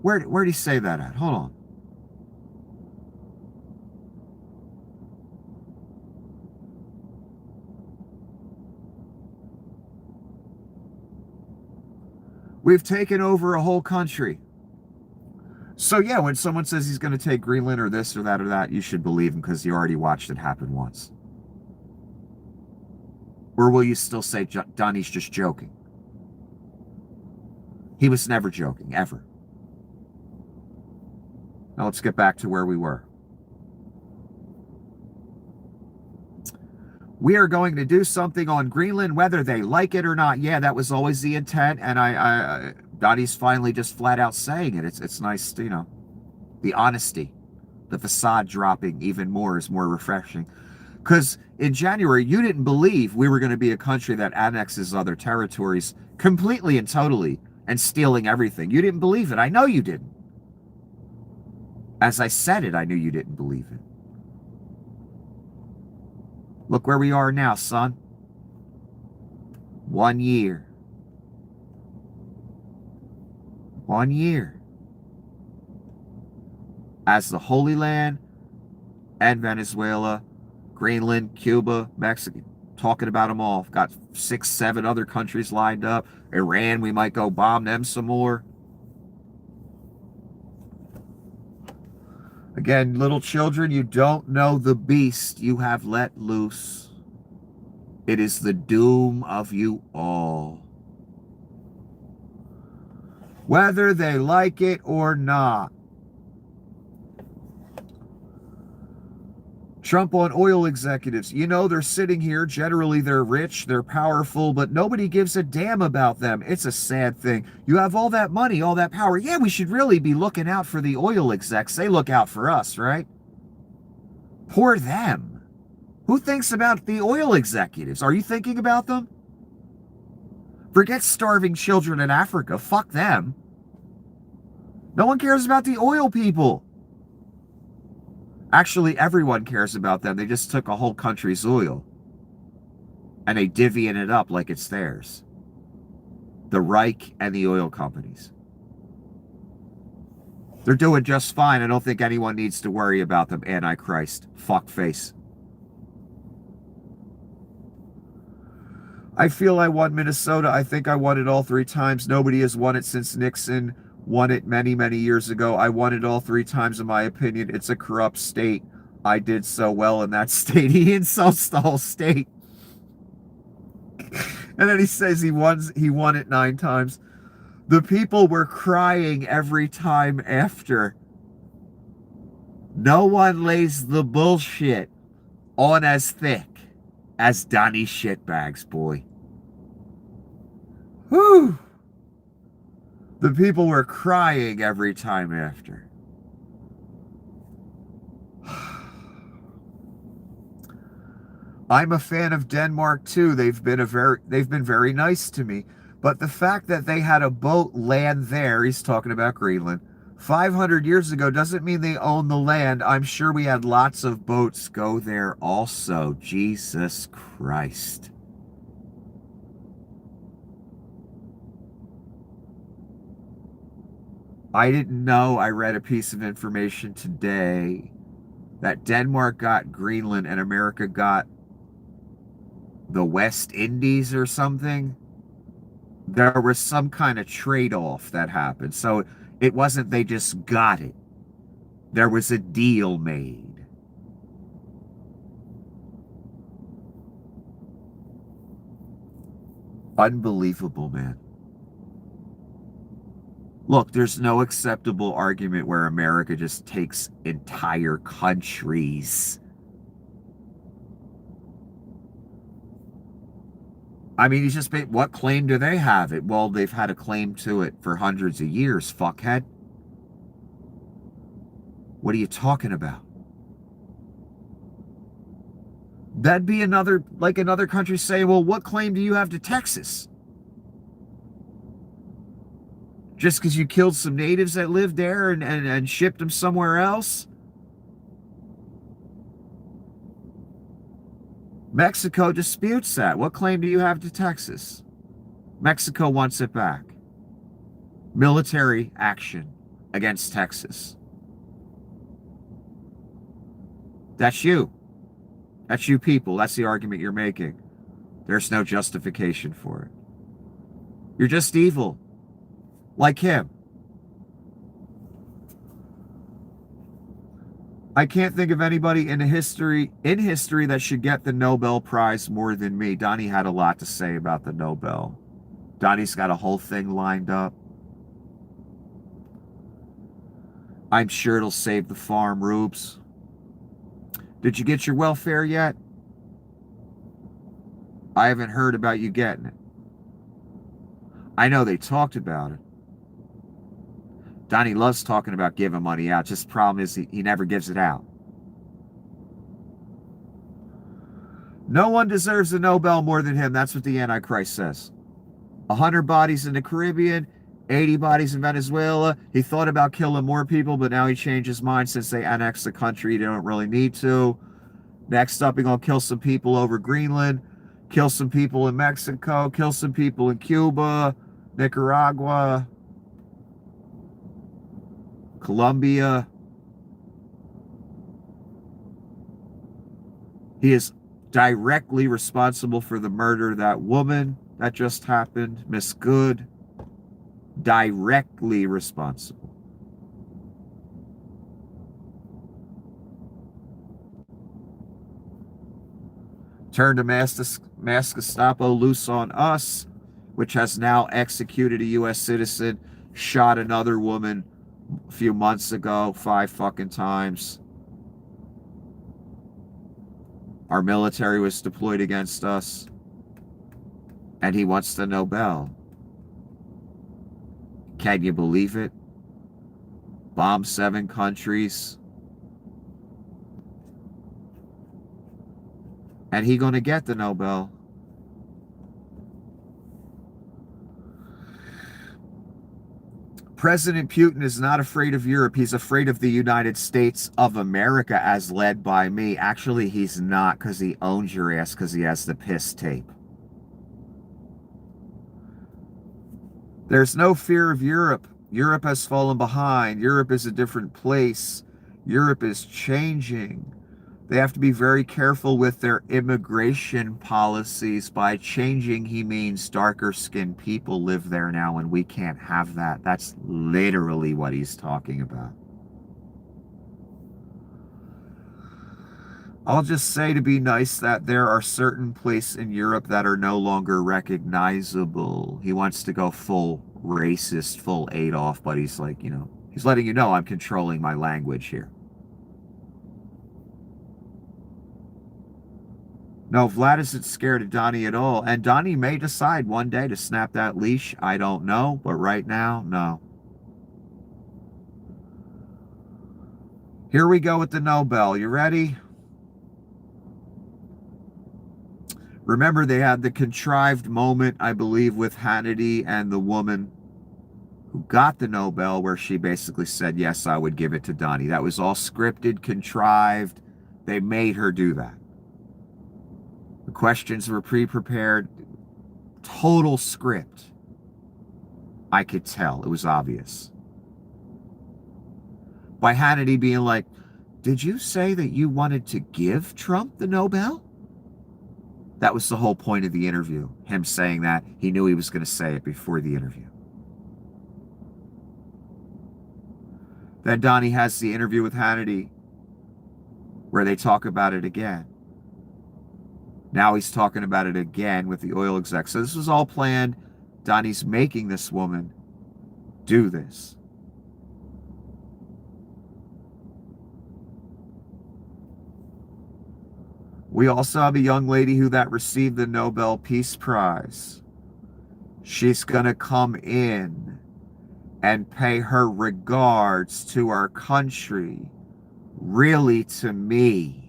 [SPEAKER 1] Where'd he say that at? Hold on. We've taken over a whole country. So yeah, when someone says he's going to take Greenland or this or that, you should believe him because you already watched it happen once. Or will you still say Donnie's just joking? He was never joking, ever. Now let's get back to where we were. We are going to do something on Greenland, whether they like it or not. Yeah, that was always the intent, and Donnie's finally just flat out saying it. It's nice, you know, the honesty, the facade dropping even more is more refreshing. Because in January, you didn't believe we were going to be a country that annexes other territories completely and totally and stealing everything. You didn't believe it. I know you didn't. As I said it, I knew you didn't believe it. Look where we are now, son. 1 year. 1 year. As the Holy Land and Venezuela, Greenland, Cuba, Mexico, talking about them all. Got 6, 7 other countries lined up. Iran, we might go bomb them some more. Again, little children, you don't know the beast you have let loose. It is the doom of you all. Whether they like it or not. Trump on oil executives. You know, they're sitting here. Generally, they're rich, they're powerful, but nobody gives a damn about them. It's a sad thing. You have all that money, all that power. Yeah, we should really be looking out for the oil execs. They look out for us, right? Poor them. Who thinks about the oil executives? Are you thinking about them? Forget starving children in Africa. Fuck them. No one cares about the oil people. Actually, everyone cares about them. They just took a whole country's oil and they divvying it up like it's theirs. The Reich and the oil companies. They're doing just fine. I don't think anyone needs to worry about them. Antichrist. Fuckface. I feel I won Minnesota. I think I won it all 3 times. Nobody has won it since Nixon won it many, many years ago. I won it all 3 times in my opinion. It's a corrupt state. I did so well in that state. He insults the whole state. And then he says he won it 9 times. The people were crying every time after. No one lays the bullshit on as thick as Donnie Shitbags, boy. Whew. The people were crying every time after. I'm a fan of Denmark too. They've been very nice to me. But the fact that they had a boat land there, he's talking about Greenland, 500 years ago doesn't mean they own the land. I'm sure we had lots of boats go there also. Jesus Christ. I didn't know. I read a piece of information today that Denmark got Greenland and America got the West Indies or something. There was some kind of trade-off that happened. So it wasn't they just got it. There was a deal made. Unbelievable, man. Look, there's no acceptable argument where America just takes entire countries. I mean, he's just made, what claim do they have it? Well, they've had a claim to it for hundreds of years, fuckhead. What are you talking about? That'd be another country saying, well, what claim do you have to Texas? Just because you killed some natives that lived there and shipped them somewhere else? Mexico disputes that. What claim do you have to Texas? Mexico wants it back. Military action against Texas. That's you. That's you people. That's the argument you're making. There's no justification for it. You're just evil. Like him. I can't think of anybody in history that should get the Nobel Prize more than me. Donnie had a lot to say about the Nobel. Donnie's got a whole thing lined up. I'm sure it'll save the farm, Rubes. Did you get your welfare yet? I haven't heard about you getting it. I know they talked about it. Donnie loves talking about giving money out. Just the problem is he never gives it out. No one deserves a Nobel more than him. That's what the Antichrist says. 100 bodies in the Caribbean, 80 bodies in Venezuela. He thought about killing more people, but now he changed his mind since they annexed the country. They don't really need to. Next up, he's going to kill some people over Greenland, kill some people in Mexico, kill some people in Cuba, Nicaragua, Colombia. He is directly responsible for the murder of that woman that just happened, Miss Good. Directly responsible. Turned a mass Gestapo loose on us, which has now executed a U.S. citizen, shot another woman a few months ago, 5 fucking times. Our military was deployed against us. And he wants the Nobel. Can you believe it? Bomb 7 countries. And he going to get the Nobel. President Putin is not afraid of Europe. He's afraid of the United States of America as led by me. Actually, he's not, because he owns your ass because he has the piss tape. There's no fear of Europe. Europe has fallen behind. Europe is a different place. Europe is changing. They have to be very careful with their immigration policies. By changing, he means darker skinned people live there now, and we can't have that. That's literally what he's talking about. I'll just say, to be nice, that there are certain places in Europe that are no longer recognizable. He wants to go full racist, full Adolf, but he's like, he's letting you know I'm controlling my language here. No, Vlad isn't scared of Donnie at all. And Donnie may decide one day to snap that leash. I don't know. But right now, no. Here we go with the Nobel. You ready? Remember, they had the contrived moment, I believe, with Hannity and the woman who got the Nobel, where she basically said, yes, I would give it to Donnie. That was all scripted, contrived. They made her do that. The questions were pre-prepared. Total script. I could tell. It was obvious. By Hannity being like, did you say that you wanted to give Trump the Nobel? That was the whole point of the interview. Him saying that. He knew he was going to say it before the interview. Then Donnie has the interview with Hannity where they talk about it again. Now he's talking about it again with the oil exec. So this was all planned. Donnie's making this woman do this. We also have a young lady that received the Nobel Peace Prize. She's going to come in and pay her regards to our country. Really, to me.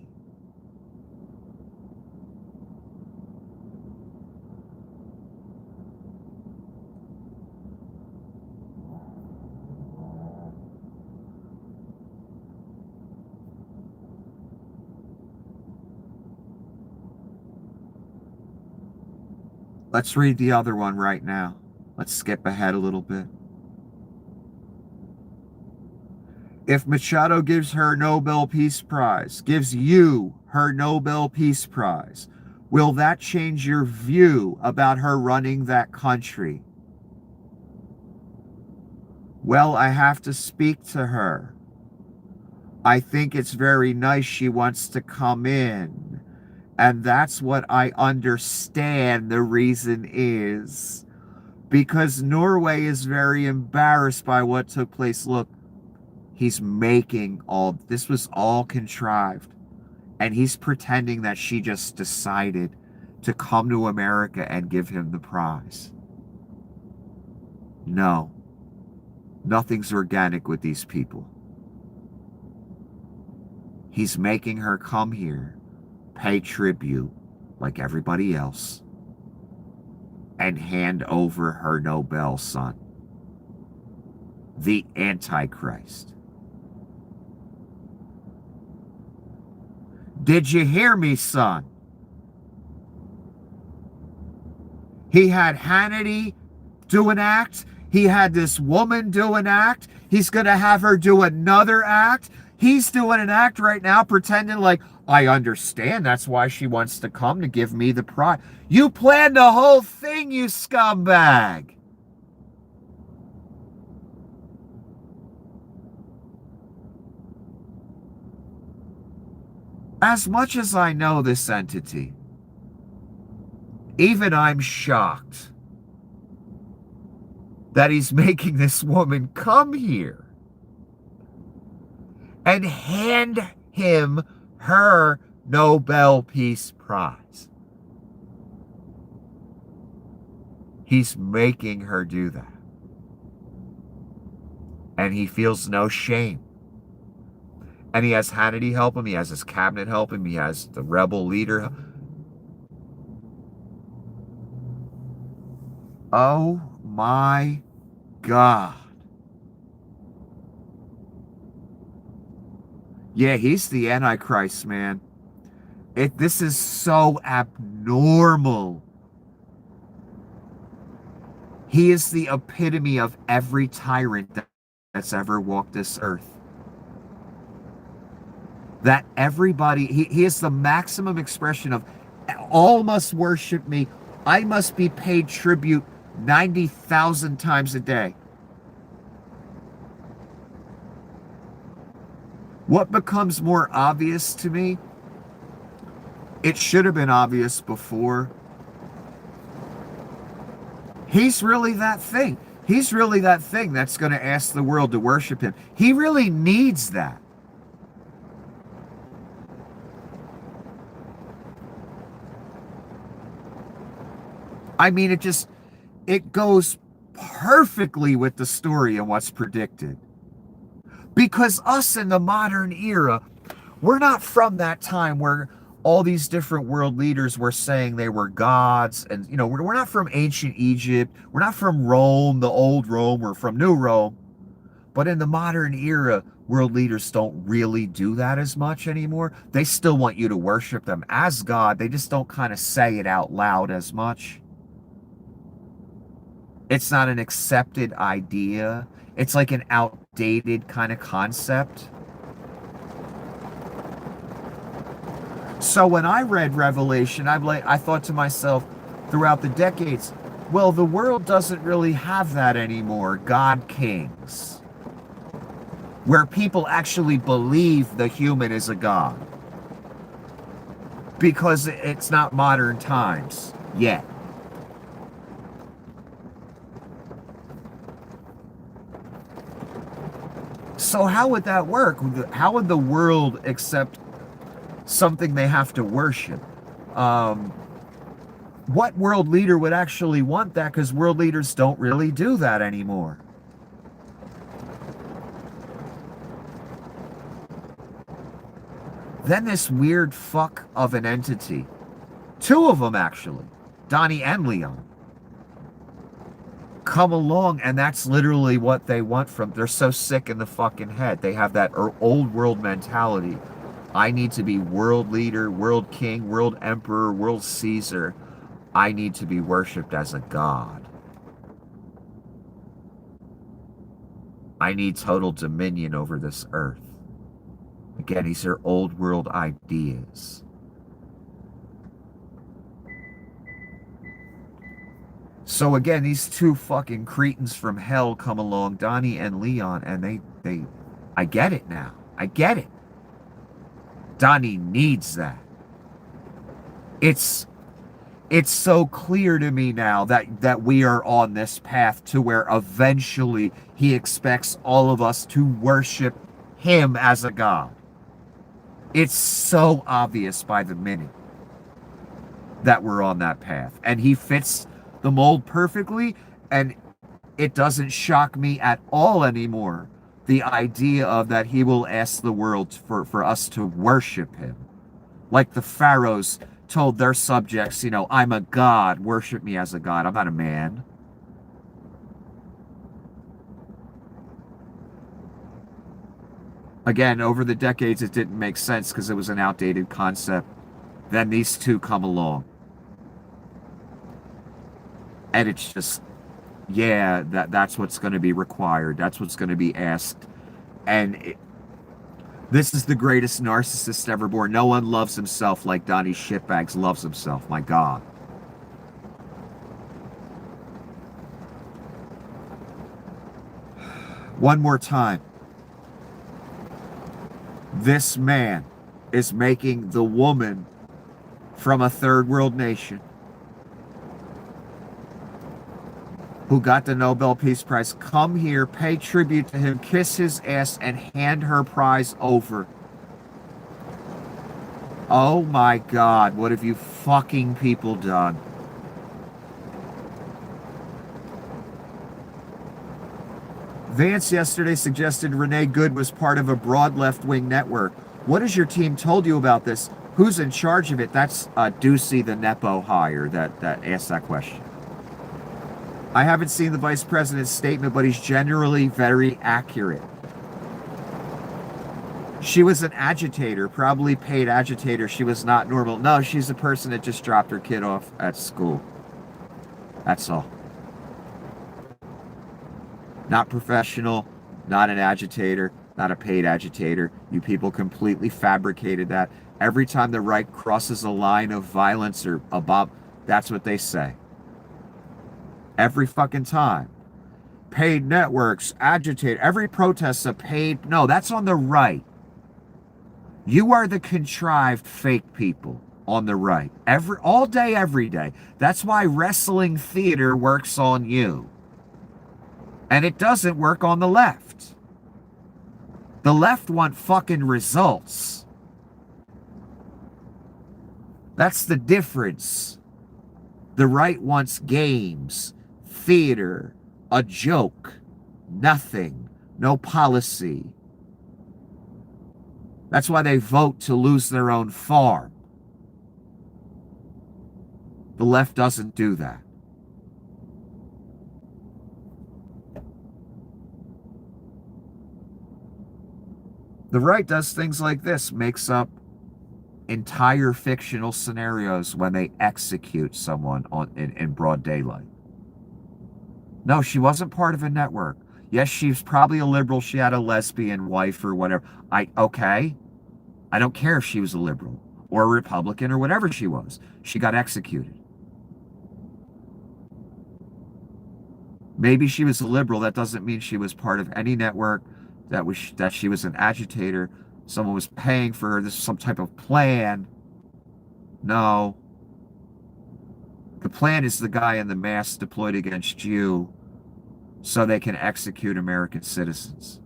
[SPEAKER 1] Let's read the other one right now. Let's skip ahead a little bit. If Machado gives her Nobel Peace Prize, gives you her Nobel Peace Prize, will that change your view about her running that country? Well, I have to speak to her. I think it's very nice she wants to come in. And that's what I understand the reason is. Because Norway is very embarrassed by what took place. Look, he's making this was all contrived. And he's pretending that she just decided to come to America and give him the prize. No. Nothing's organic with these people. He's making her come here, pay tribute like everybody else, and hand over her Nobel, son. The Antichrist. Did you hear me, son? He had Hannity do an act. He had this woman do an act. He's going to have her do another act. He's doing an act right now pretending like, I understand. That's why she wants to come to give me the prize. You planned the whole thing, you scumbag. As much as I know this entity, even I'm shocked that he's making this woman come here and hand him her Nobel Peace Prize. He's making her do that. And he feels no shame. And he has Hannity help him. He has his cabinet help him. He has the rebel leader. Oh my God. Yeah, he's the Antichrist, man. This is so abnormal. He is the epitome of every tyrant that's ever walked this earth. That everybody, he is the maximum expression of all must worship me. I must be paid tribute 90,000 times a day. What becomes more obvious to me, it should have been obvious before. He's really that thing. He's really that thing that's going to ask the world to worship him. He really needs that. I mean, it goes perfectly with the story and what's predicted. Because us in the modern era, we're not from that time where all these different world leaders were saying they were gods. And, we're not from ancient Egypt. We're not from Rome, the old Rome. We're from New Rome. But in the modern era, world leaders don't really do that as much anymore. They still want you to worship them as God. They just don't kind of say it out loud as much. It's not an accepted idea. It's like an outdated kind of concept. So when I read Revelation, I thought to myself throughout the decades, well, the world doesn't really have that anymore, God kings, where people actually believe the human is a god. Because it's not modern times yet. So how would that work? How would the world accept something they have to worship? What world leader would actually want that? Because world leaders don't really do that anymore. Then this weird fuck of an entity, two of them actually, Donnie and Leon, come along, and that's literally what they want from. They're so sick in the fucking head. They have that old world mentality. I need to be world leader, world king, world emperor, world Caesar. I need to be worshipped as a god. I need total dominion over this earth. Again, these are old world ideas. So again, these two fucking cretins from hell come along, Donnie and Leon, and I get it now. I get it. Donnie needs that. It's so clear to me now that we are on this path to where eventually he expects all of us to worship him as a god. It's so obvious by the minute that we're on that path. And he fits the mold perfectly, and it doesn't shock me at all anymore, the idea of that he will ask the world for us to worship him. Like the pharaohs told their subjects, I'm a god, worship me as a god. I'm not a man. Again, over the decades, it didn't make sense because it was an outdated concept. Then these two come along. And it's just, yeah, that's what's going to be required. That's what's going to be asked. And this is the greatest narcissist ever born. No one loves himself like Donnie Shitbags loves himself. My God. One more time. This man is making the woman from a third world nation who got the Nobel Peace Prize come here, pay tribute to him, kiss his ass, and hand her prize over. Oh my God, what have you fucking people done? Vance yesterday suggested Renee Good was part of a broad left-wing network. What has your team told you about this? Who's in charge of it? That's Ducey, the Nepo hire, that asked that question. I haven't seen the vice president's statement, but he's generally very accurate. She was an agitator, probably paid agitator. She was not normal. No, she's a person that just dropped her kid off at school. That's all. Not professional, not an agitator, not a paid agitator. You people completely fabricated that. Every time the right crosses a line of violence or above, that's what they say. Every fucking time. Paid networks, agitate. Every protest's a paid. No, that's on the right. You are the contrived fake people on the right. All day, every day. That's why wrestling theater works on you. And it doesn't work on the left. The left want fucking results. That's the difference. The right wants games, theater, a joke, nothing, no policy. That's why they vote to lose their own farm. The left doesn't do that. The right does things like this, makes up entire fictional scenarios when they execute someone in broad daylight. No, she wasn't part of a network. Yes, she's probably a liberal. She had a lesbian wife or whatever. Okay. I don't care if she was a liberal or a Republican or whatever she was. She got executed. Maybe she was a liberal. That doesn't mean she was part of any network, that she was an agitator. Someone was paying for her. This is some type of plan. No. The plan is the guy in the mask deployed against you so they can execute American citizens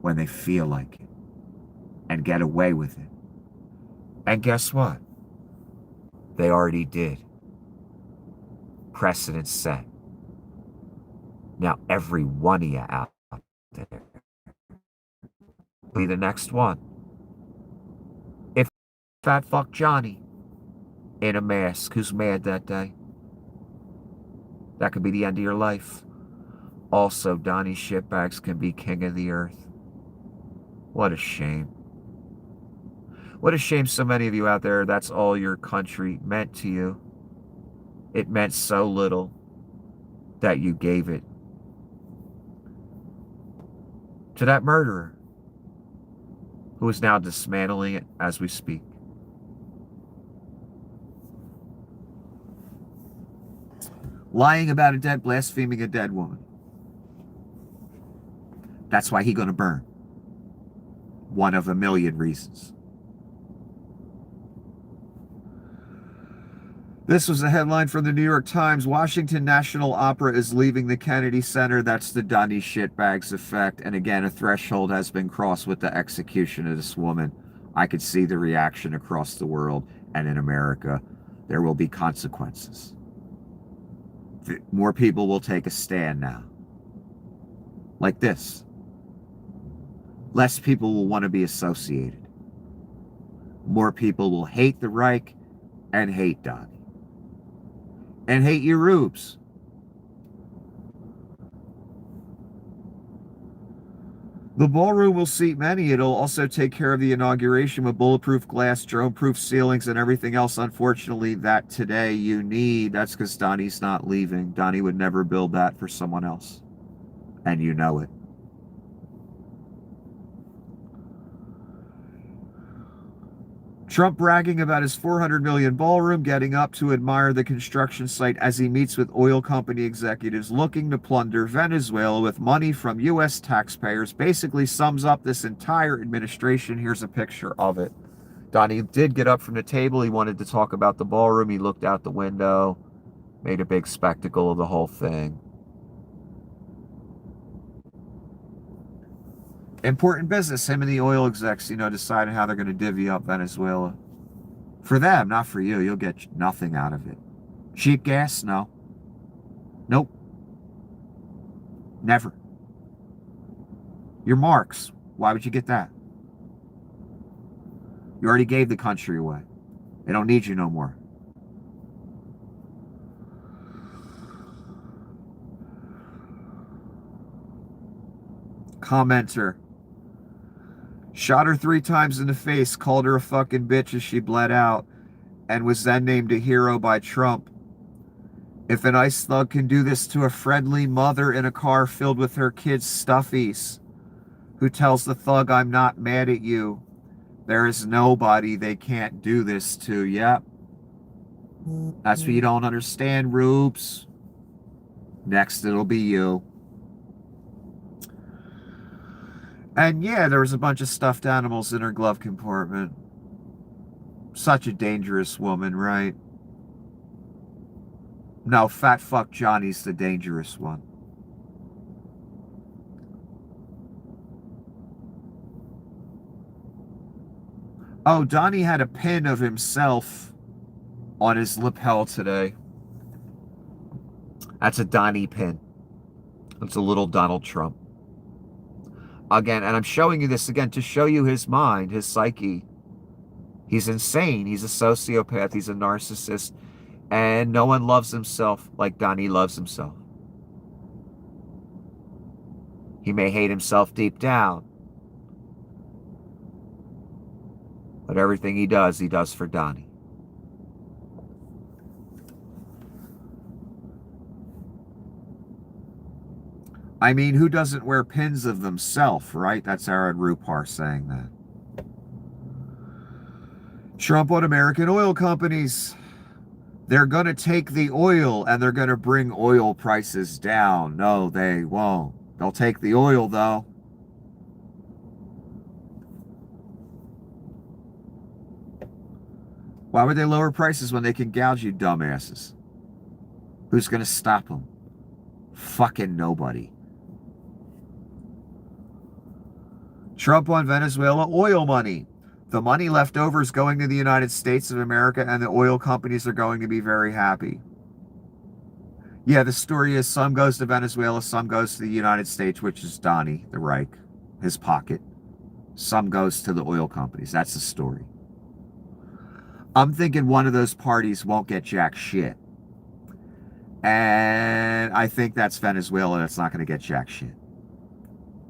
[SPEAKER 1] when they feel like it and get away with it. And guess what? They already did. Precedent set. Now every one of you out there be the next one. If fat fuck Johnny in a mask who's mad that day, that could be the end of your life. Also, Donnie Shitbags can be king of the earth. What a shame. What a shame so many of you out there, that's all your country meant to you. It meant so little that you gave it to that murderer who is now dismantling it as we speak. Lying about a dead, blaspheming a dead woman. That's why he's gonna burn. One of a million reasons. This was a headline from the New York Times. Washington National Opera is leaving the Kennedy Center. That's the Donnie Shitbags effect. And again, a threshold has been crossed with the execution of this woman. I could see the reaction across the world and in America. There will be consequences. More people will take a stand now. Like this. Less people will want to be associated. More people will hate the Reich and hate Donnie. And hate your rubes. The ballroom will seat many. It'll also take care of the inauguration with bulletproof glass, drone-proof ceilings, and everything else, unfortunately, that today you need. That's because Donnie's not leaving. Donnie would never build that for someone else. And you know it. Trump bragging about his $400 million ballroom, getting up to admire the construction site as he meets with oil company executives looking to plunder Venezuela with money from U.S. taxpayers. Basically sums up this entire administration. Here's a picture of it. Donnie did get up from the table. He wanted to talk about the ballroom. He looked out the window, made a big spectacle of the whole thing. Important business, him and the oil execs, deciding how they're going to divvy up Venezuela. For them, not for you. You'll get nothing out of it. Cheap gas? No. Nope. Never. Your marks. Why would you get that? You already gave the country away. They don't need you no more. Commenter. Shot her 3 times in the face, called her a fucking bitch as she bled out, and was then named a hero by Trump. If an ICE thug can do this to a friendly mother in a car filled with her kids' stuffies, who tells the thug, I'm not mad at you, there is nobody they can't do this to. Yep. That's what you don't understand, Rubes. Next, it'll be you. And yeah, there was a bunch of stuffed animals in her glove compartment. Such a dangerous woman, right? No, fat fuck Johnny's the dangerous one. Oh, Donnie had a pin of himself on his lapel today. That's a Donnie pin. That's a little Donald Trump. Again, and I'm showing you this again to show you his mind, his psyche. He's insane. He's a sociopath. He's a narcissist. And no one loves himself like Donnie loves himself. He may hate himself deep down. But everything he does for Donnie. I mean, who doesn't wear pins of themselves, right? That's Aaron Rupar saying that. Trump on American oil companies. They're going to take the oil and they're going to bring oil prices down. No, they won't. They'll take the oil, though. Why would they lower prices when they can gouge you dumbasses? Who's going to stop them? Fucking nobody. Trump on Venezuela oil money. The money left over is going to the United States of America, and the oil companies are going to be very happy. Yeah, the story is some goes to Venezuela, some goes to the United States, which is Donnie, the Reich, his pocket. Some goes to the oil companies. That's the story. I'm thinking one of those parties won't get jack shit. And I think that's Venezuela that's not going to get jack shit.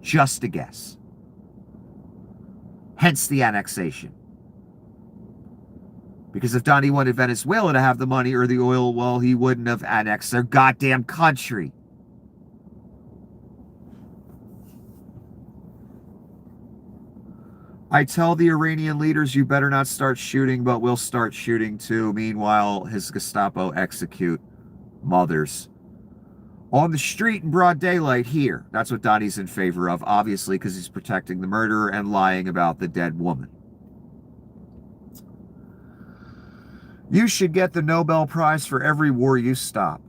[SPEAKER 1] Just a guess. Hence the annexation. Because if Donnie wanted Venezuela to have the money or the oil, well, he wouldn't have annexed their goddamn country. I tell the Iranian leaders, you better not start shooting, but we'll start shooting too. Meanwhile, his Gestapo execute mothers on the street in broad daylight here. That's what Donnie's in favor of, obviously, because he's protecting the murderer and lying about the dead woman. You should get the Nobel Prize for every war you stop.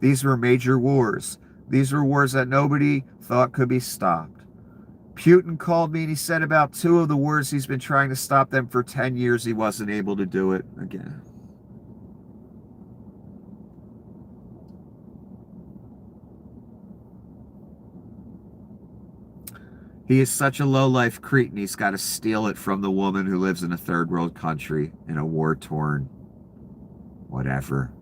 [SPEAKER 1] These were major wars. These were wars that nobody thought could be stopped. Putin called me and he said about 2 of the wars he's been trying to stop them for 10 years. He wasn't able to do it again. He is such a low-life cretin, he's got to steal it from the woman who lives in a third world country in a war-torn whatever.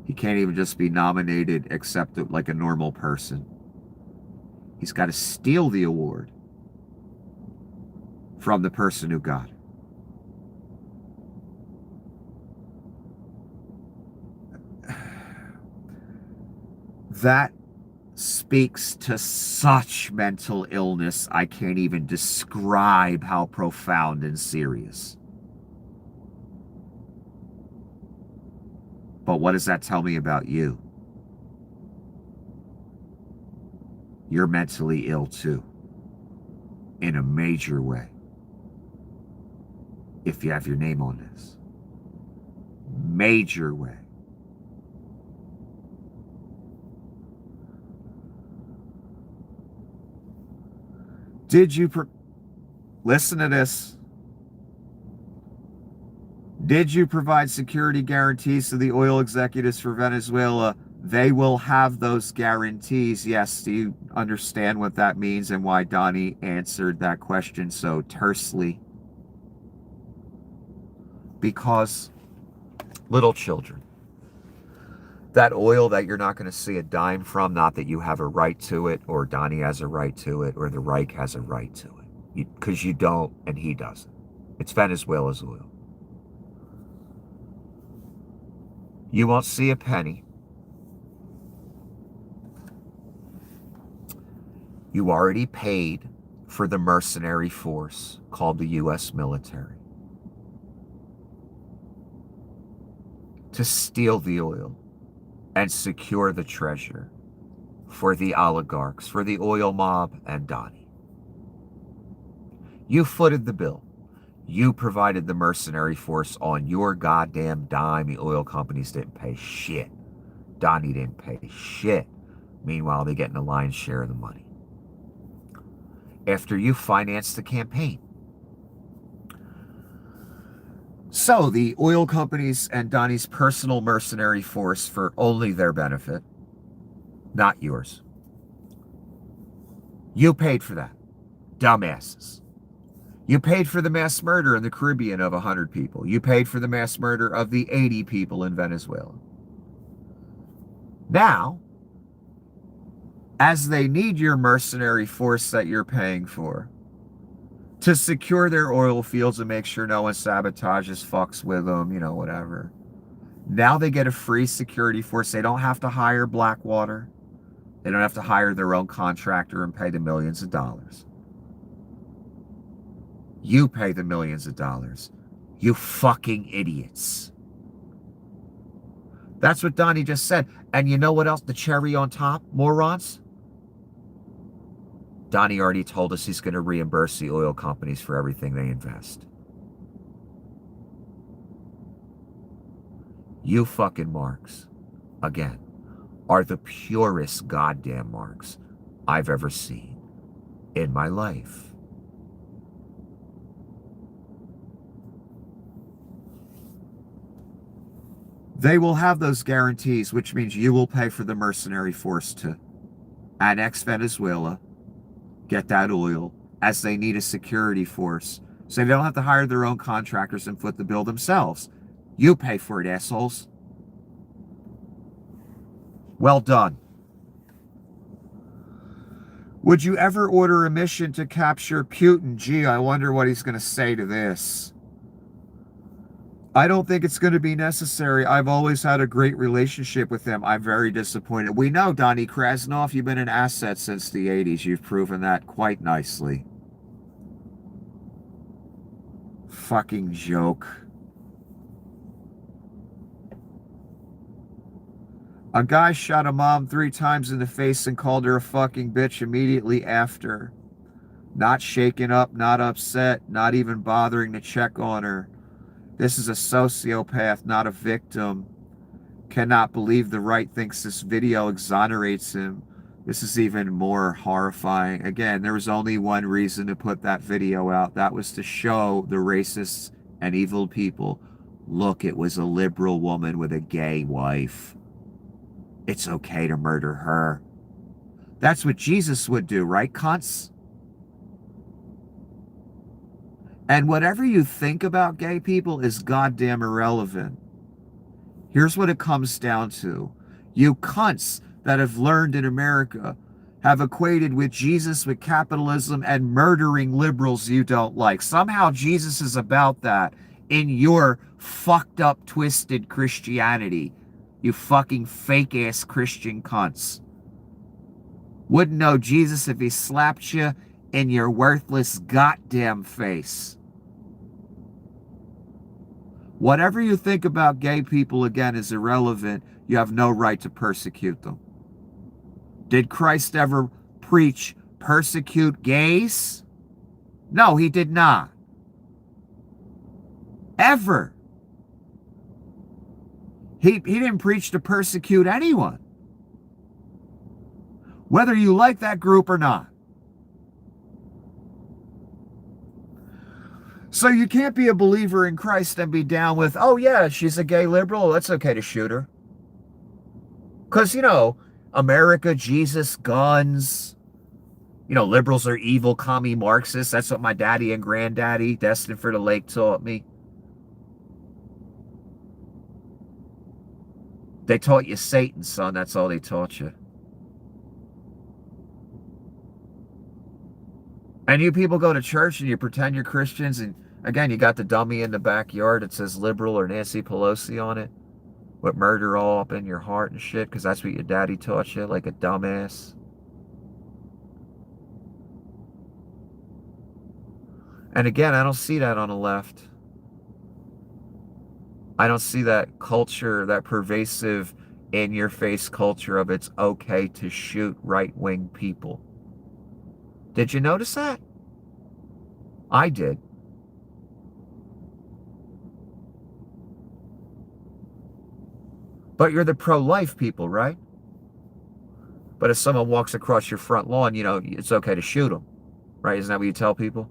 [SPEAKER 1] He can't even just be nominated except like a normal person. He's got to steal the award from the person who got it. That speaks to such mental illness, I can't even describe how profound and serious. But what does that tell me about you? You're mentally ill too, in a major way, if you have your name on this. Major way. Did you listen to this? Did you provide security guarantees to the oil executives for Venezuela? They will have those guarantees. Yes, do you understand what that means and why Donnie answered that question so tersely? Because little children. That oil that you're not going to see a dime from, not that you have a right to it, or Donnie has a right to it, or the Reich has a right to it. Because you don't, and he doesn't. It's Venezuela's oil. You won't see a penny. You already paid for the mercenary force called the U.S. military to steal the oil and secure the treasure for the oligarchs, for the oil mob and Donnie. You footed the bill. You provided the mercenary force on your goddamn dime. The oil companies didn't pay shit. Donnie didn't pay shit. Meanwhile, they're getting the lion's share of the money. After you financed the campaign. So the oil companies and Donnie's personal mercenary force for only their benefit, not yours. You paid for that. Dumbasses. You paid for the mass murder in the Caribbean of 100 people. You paid for the mass murder of the 80 people in Venezuela. Now, as they need your mercenary force that you're paying for to secure their oil fields and make sure no one sabotages, fucks with them, you know, whatever. Now they get a free security force. They don't have to hire Blackwater. They don't have to hire their own contractor and pay the millions of dollars. You pay the millions of dollars. You fucking idiots. That's what Donnie just said. And you know what else? The cherry on top, morons? Donnie already told us he's going to reimburse the oil companies for everything they invest. You fucking marks, again, are the purest goddamn marks I've ever seen in my life. They will have those guarantees, which means you will pay for the mercenary force to annex Venezuela, get that oil, as they need a security force. So they don't have to hire their own contractors and foot the bill themselves. You pay for it, assholes. Well done. Would you ever order a mission to capture Putin? Gee, I wonder what he's going to say to this. I don't think it's going to be necessary. I've always had a great relationship with him. I'm very disappointed. We know, Donnie Krasnov, you've been an asset since the 80s. You've proven that quite nicely. Fucking joke. A guy shot a mom 3 times in the face and called her a fucking bitch immediately after. Not shaken up, not upset, not even bothering to check on her. This is a sociopath, not a victim. Cannot believe the right thinks this video exonerates him. This is even more horrifying. Again, there was only one reason to put that video out. That was to show the racists and evil people, look, it was a liberal woman with a gay wife. It's okay to murder her. That's what Jesus would do, right, cunts? And whatever you think about gay people is goddamn irrelevant. Here's what it comes down to. You cunts that have learned in America have equated with Jesus with capitalism and murdering liberals you don't like. Somehow Jesus is about that in your fucked up, twisted Christianity. You fucking fake-ass Christian cunts. Wouldn't know Jesus if he slapped you in your worthless goddamn face. Whatever you think about gay people, again, is irrelevant. You have no right to persecute them. Did Christ ever preach persecute gays? No, he did not. Ever. He didn't preach to persecute anyone. Whether you like that group or not. So you can't be a believer in Christ and be down with, oh yeah, she's a gay liberal, that's okay to shoot her. Because, you know, America, Jesus, guns, you know, liberals are evil, commie Marxists. That's what my daddy and granddaddy, destined for the lake, taught me. They taught you Satan, son. That's all they taught you. And you people go to church and you pretend you're Christians, and again, you got the dummy in the backyard that says liberal or Nancy Pelosi on it, with murder all up in your heart and shit, because that's what your daddy taught you, like a dumbass. And again, I don't see that on the left. I don't see that culture, that pervasive, in-your-face culture of it's okay to shoot right-wing people. Did you notice that? I did. But you're the pro-life people, right? But if someone walks across your front lawn, you know, it's okay to shoot them, right? Isn't that what you tell people?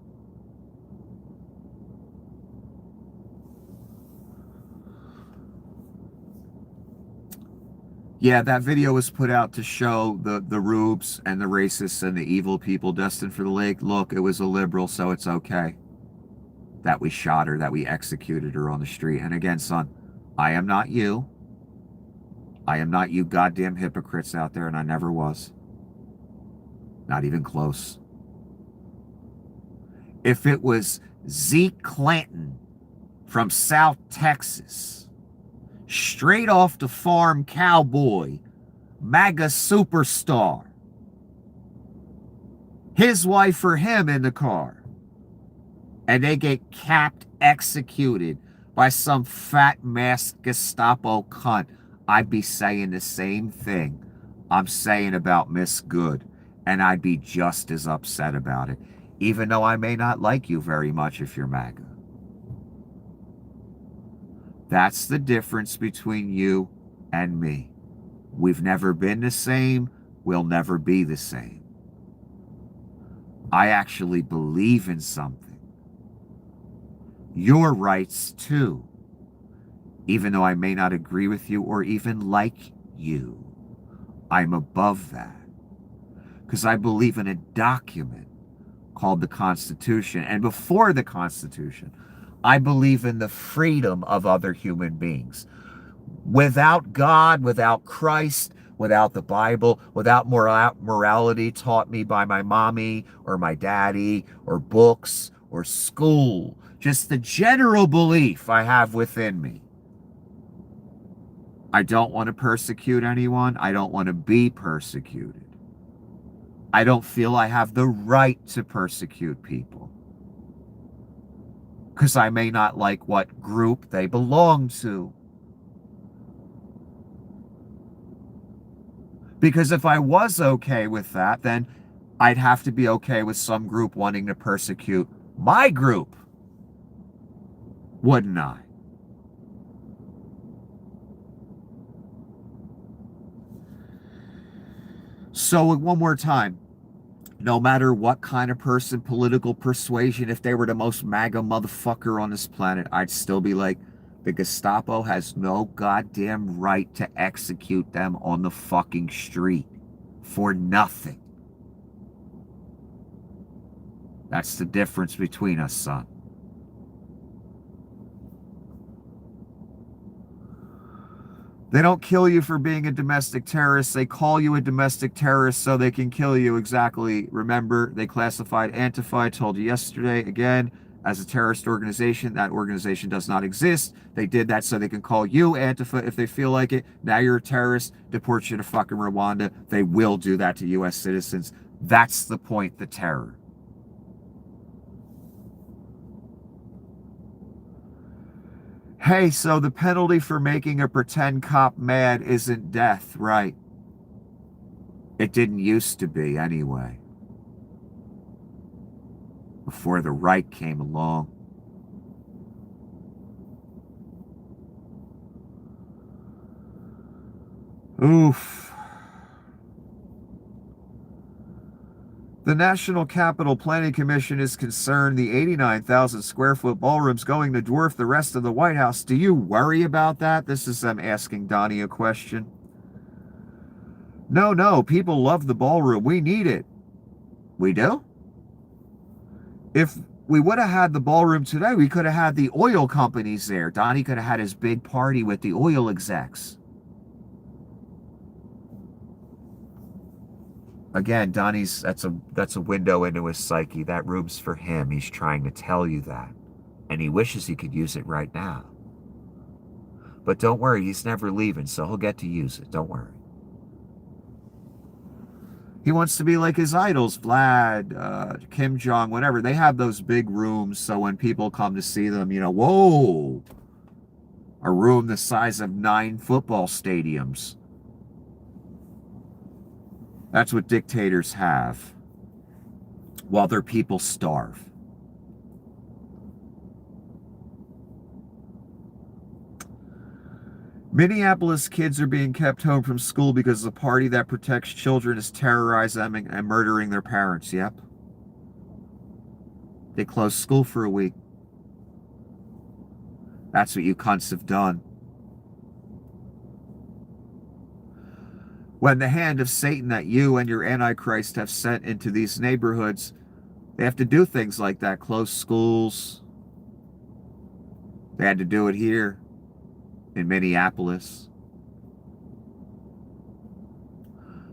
[SPEAKER 1] Yeah, that video was put out to show the rubes and the racists and the evil people destined for the lake. Look, it was a liberal, so it's okay that we shot her, that we executed her on the street. And again, son, I am not you. I am not you goddamn hypocrites out there, and I never was. Not even close. If it was Zeke Clanton from South Texas, straight off the farm cowboy, MAGA superstar, his wife or him in the car, and they get capped, executed by some fat masked Gestapo cunt, I'd be saying the same thing I'm saying about Miss Good, and I'd be just as upset about it, even though I may not like you very much if you're MAGA. That's the difference between you and me. We've never been the same. We'll never be the same. I actually believe in something. Your rights too. Even though I may not agree with you or even like you, I'm above that. Because I believe in a document called the Constitution. And before the Constitution, I believe in the freedom of other human beings. Without God, without Christ, without the Bible, without morality taught me by my mommy or my daddy or books or school, just the general belief I have within me. I don't want to persecute anyone. I don't want to be persecuted. I don't feel I have the right to persecute people, because I may not like what group they belong to. Because if I was okay with that, then I'd have to be okay with some group wanting to persecute my group, wouldn't I? So one more time, no matter what kind of person, political persuasion, if they were the most MAGA motherfucker on this planet, I'd still be like, the Gestapo has no goddamn right to execute them on the fucking street for nothing. That's the difference between us, son. They don't kill you for being a domestic terrorist. They call you a domestic terrorist so they can kill you. Exactly. Remember, they classified Antifa, I told you yesterday, again, as a terrorist organization. That organization does not exist. They did that so they can call you Antifa if they feel like it. Now you're a terrorist, deport you to fucking Rwanda. They will do that to U.S. citizens. That's the point, the terror. Hey, so the penalty for making a pretend cop mad isn't death, right? It didn't used to be anyway. Before the right came along. Oof. The National Capital Planning Commission is concerned the 89,000 square foot ballroom's going to dwarf the rest of the White House. Do you worry about that? This is them asking Donnie a question. No, people love the ballroom. We need it. We do? If we would have had the ballroom today, we could have had the oil companies there. Donnie could have had his big party with the oil execs. Again, Donnie's, that's a window into his psyche. That room's for him. He's trying to tell you that. And he wishes he could use it right now. But don't worry, he's never leaving, so he'll get to use it. Don't worry. He wants to be like his idols, Vlad, Kim Jong, whatever. They have those big rooms, so when people come to see them, whoa, a room the size of 9 football stadiums. That's what dictators have, while their people starve. Minneapolis kids are being kept home from school because the party that protects children is terrorizing them and murdering their parents. Yep. They closed school for a week. That's what you cunts have done. When the hand of Satan that you and your Antichrist have sent into these neighborhoods, they have to do things like that. Close schools. They had to do it here in Minneapolis.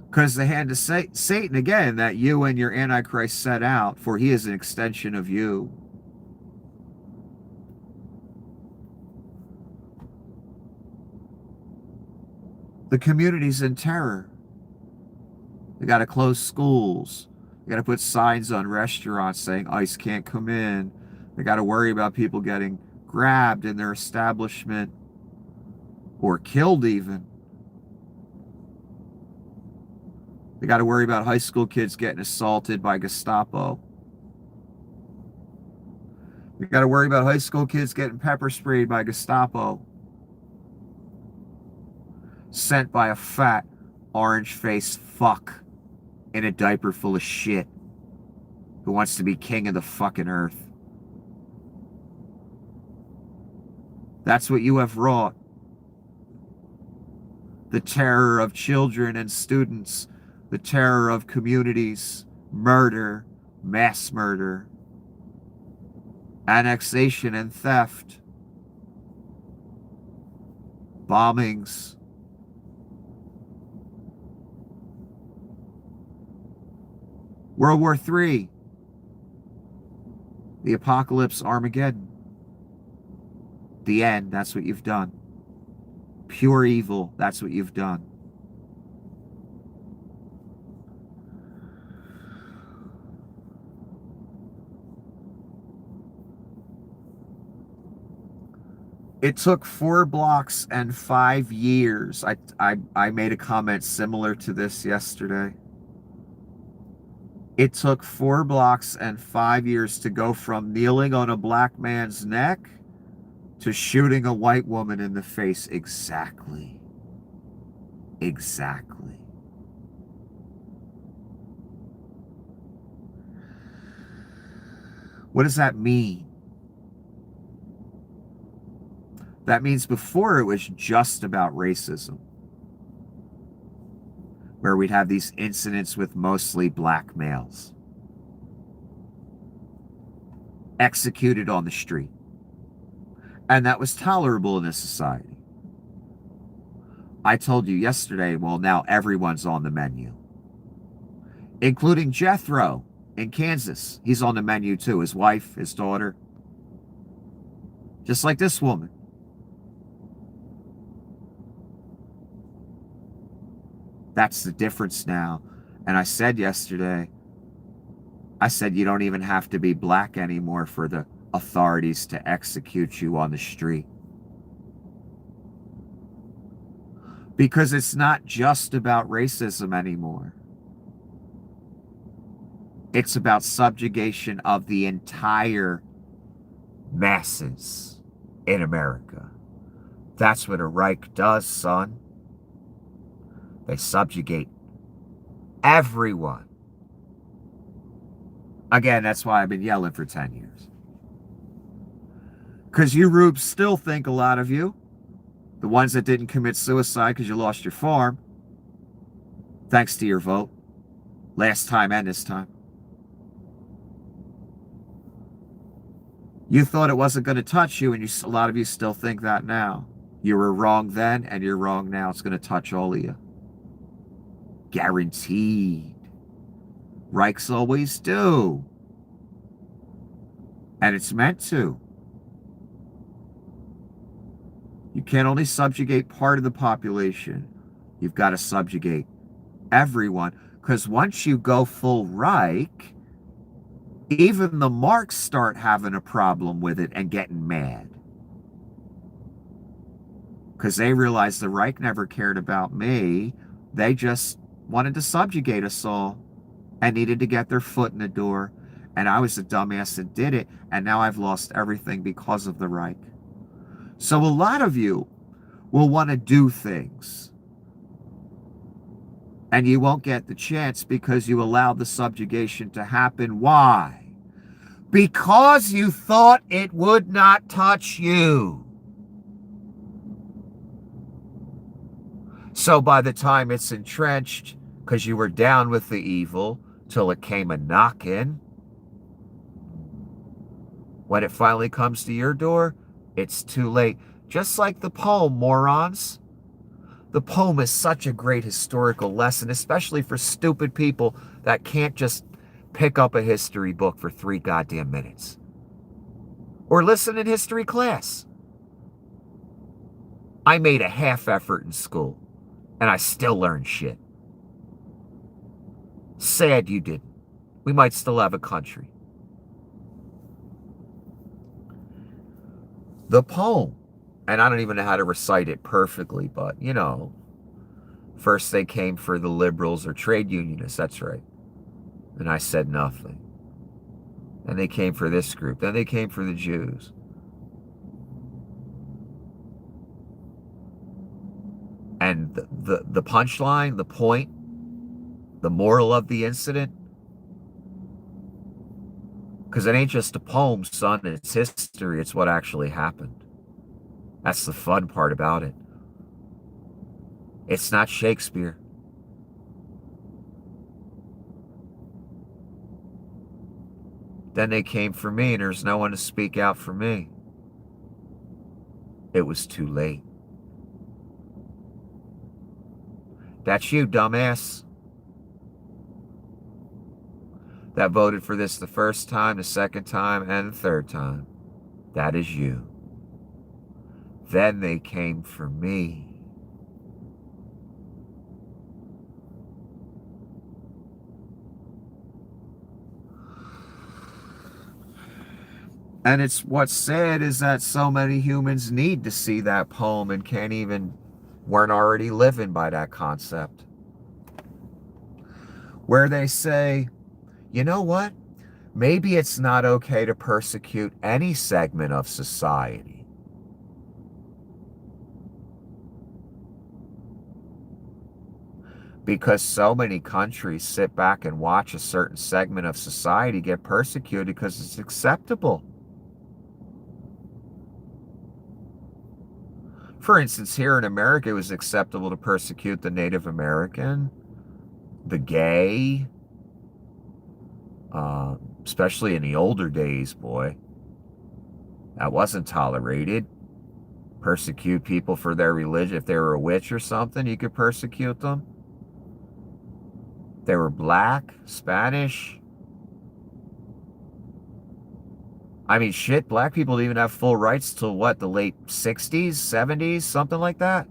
[SPEAKER 1] Because the hand of Satan, again, that you and your Antichrist set out, for he is an extension of you. The community's in terror. They got to close schools. They got to put signs on restaurants saying ICE can't come in. They got to worry about people getting grabbed in their establishment or killed even. They got to worry about high school kids getting assaulted by Gestapo. They got to worry about high school kids getting pepper sprayed by Gestapo. Sent by a fat, orange-faced fuck in a diaper full of shit who wants to be king of the fucking earth. That's what you have wrought. The terror of children and students, the terror of communities, murder, mass murder, annexation and theft, bombings. World War III, the apocalypse, Armageddon. The end, that's what you've done. Pure evil, that's what you've done. It took 4 blocks and 5 years. I made a comment similar to this yesterday. It took 4 blocks and 5 years to go from kneeling on a black man's neck to shooting a white woman in the face. Exactly. Exactly. What does that mean? That means before it was just about racism, where we'd have these incidents with mostly black males executed on the street. And that was tolerable in a society. I told you yesterday, well, now everyone's on the menu, including Jethro in Kansas. He's on the menu too, his wife, his daughter. Just like this woman. That's the difference now. And I said yesterday, you don't even have to be black anymore for the authorities to execute you on the street. Because it's not just about racism anymore. It's about subjugation of the entire masses in America. That's what a Reich does, son. They subjugate everyone. Again, that's why I've been yelling for 10 years. Because you rubes still think, a lot of you, the ones that didn't commit suicide because you lost your farm, thanks to your vote, last time and this time. You thought it wasn't going to touch you, and a lot of you still think that now. You were wrong then, and you're wrong now. It's going to touch all of you. Guaranteed. Reichs always do. And it's meant to. You can't only subjugate part of the population. You've got to subjugate everyone. Because once you go full Reich, even the Marks start having a problem with it and getting mad. Because they realize the Reich never cared about me. They just wanted to subjugate us all and needed to get their foot in the door. And I was the dumbass that did it. And now I've lost everything because of the Reich. So a lot of you will want to do things. And you won't get the chance because you allowed the subjugation to happen. Why? Because you thought it would not touch you. So by the time it's entrenched, because you were down with the evil till it came a knocking, when it finally comes to your door, it's too late. Just like the poem, morons. The poem is such a great historical lesson, especially for stupid people that can't just pick up a history book for 3 goddamn minutes. Or listen in history class. I made a half effort in school, and I still learned shit. Sad you didn't. We might still have a country. The poem, and I don't even know how to recite it perfectly, but, you know, first they came for the liberals or trade unionists, that's right. And I said nothing. And they came for this group. Then they came for the Jews. And the punchline, the point, the moral of the incident, because it ain't just a poem, son, it's history, it's what actually happened. That's the fun part about it. It's not Shakespeare. Then they came for me, and there's no one to speak out for me. It was too late. That's you, dumbass. That voted for this the first time, the second time, and the third time. That is you. Then they came for me. And it's what's sad is that so many humans need to see that poem and weren't already living by that concept. Where they say, you know what? Maybe it's not okay to persecute any segment of society. Because so many countries sit back and watch a certain segment of society get persecuted because it's acceptable. For instance, here in America, it was acceptable to persecute the Native American, the gay, especially in the older days, boy. That wasn't tolerated. Persecute people for their religion. If they were a witch or something, you could persecute them. If they were black, Spanish. I mean, shit, black people didn't even have full rights till what, the late 60s, 70s, something like that?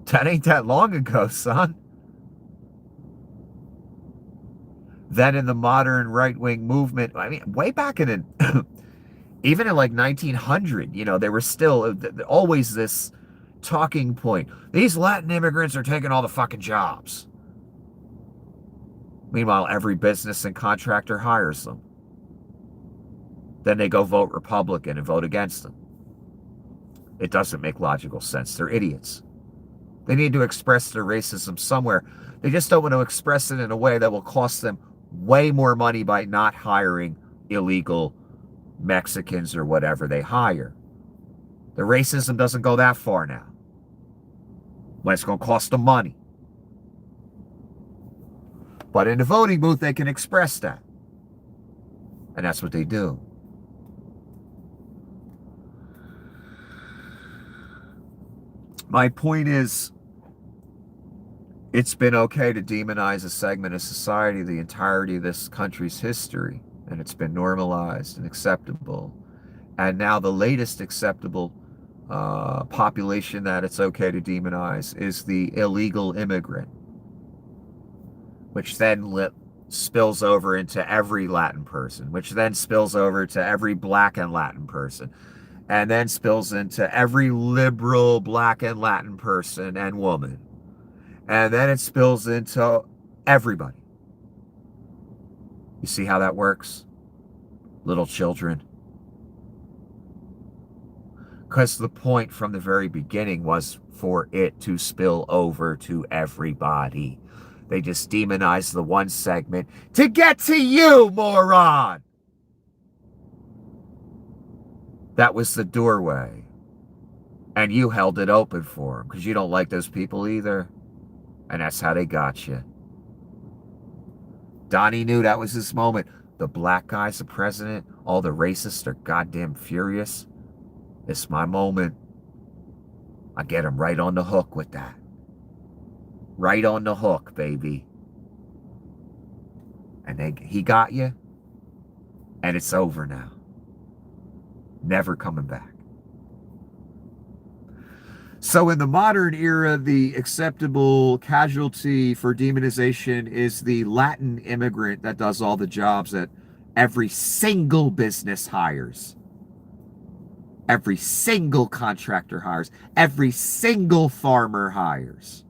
[SPEAKER 1] That ain't that long ago, son. Then in the modern right-wing movement, I mean, way back in even in like 1900, you know, there was still always this talking point. These Latin immigrants are taking all the fucking jobs. Meanwhile, every business and contractor hires them. Then they go vote Republican and vote against them. It doesn't make logical sense. They're idiots. They need to express their racism somewhere. They just don't want to express it in a way that will cost them way more money by not hiring illegal Mexicans or whatever they hire. The racism doesn't go that far now, when it's going to cost them money. But in the voting booth, they can express that. And that's what they do. My point is, It's been okay to demonize a segment of society the entirety of this country's history, and it's been normalized and acceptable. And now the latest acceptable population that it's okay to demonize is the illegal immigrant, which then spills over into every Latin person, which then spills over to every Black and Latin person, and then spills into every liberal Black and Latin person and woman. And then it spills into everybody. You see how that works? Little children. Because the point from the very beginning was for it to spill over to everybody. They just demonized the one segment to get to you, moron! That was the doorway. And you held it open for them because you don't like those people either. And that's how they got you. Donnie knew that was his moment. The black guy's the president. All the racists are goddamn furious. It's my moment. I get him right on the hook with that. Right on the hook, baby. And he got you. And it's over now. Never coming back. So in the modern era, the acceptable casualty for demonization is the Latin immigrant that does all the jobs that every single business hires. Every single contractor hires. Every single farmer hires.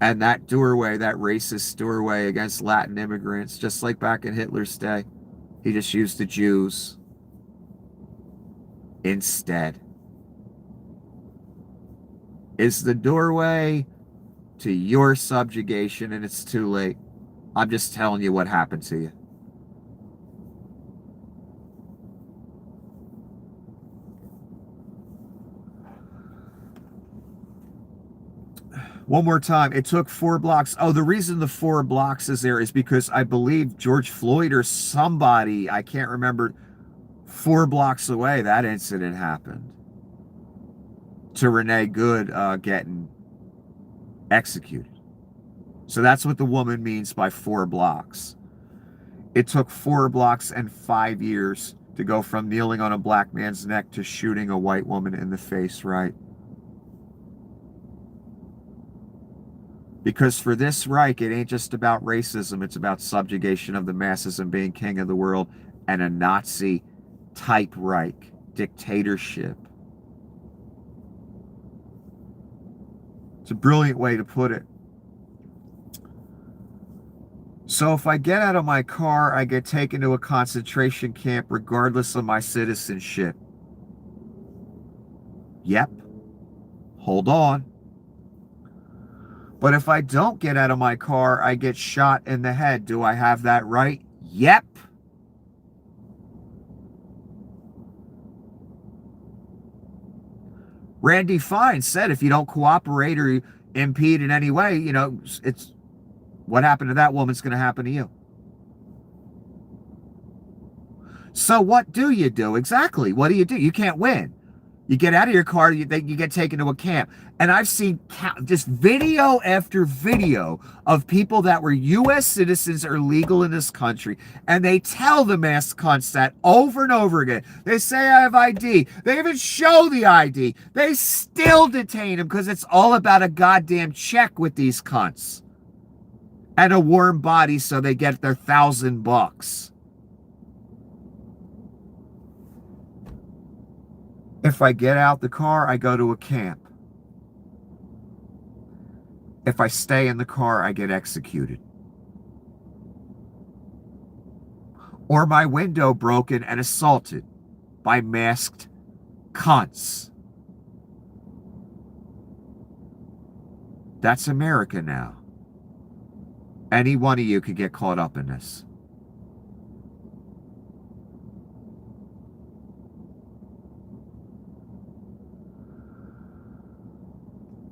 [SPEAKER 1] And that doorway, that racist doorway against Latin immigrants, just like back in Hitler's day, he just used the Jews instead, is the doorway to your subjugation, and it's too late. I'm just telling you what happened to you. One more time. It took 4 blocks. Oh, the reason the 4 blocks is there is because I believe George Floyd or somebody, I can't remember, 4 blocks away, that incident happened. To Renee Good getting executed. So that's what the woman means by 4 blocks. It took 4 blocks and 5 years to go from kneeling on a black man's neck to shooting a white woman in the face, right? Because for this Reich, it ain't just about racism. It's about subjugation of the masses and being king of the world, and a Nazi type Reich, dictatorship. It's a brilliant way to put it. So if I get out of my car, I get taken to a concentration camp regardless of my citizenship. Yep. Hold on. But if I don't get out of my car, I get shot in the head. Do I have that right? Yep. Randy Fine said if you don't cooperate or impede in any way, you know, it's what happened to that woman's going to happen to you. So what do you do? Exactly. What do? You can't win. You get out of your car, you get taken to a camp. And I've seen just video after video of people that were U.S. citizens or legal in this country, and they tell the masked cunts that over and over again. They say, I have ID. They even show the ID. They still detain them because it's all about a goddamn check with these cunts. And a warm body so they get their $1,000. If I get out the car, I go to a camp. If I stay in the car, I get executed. Or my window broken and assaulted by masked cunts. That's America now. Any one of you could get caught up in this.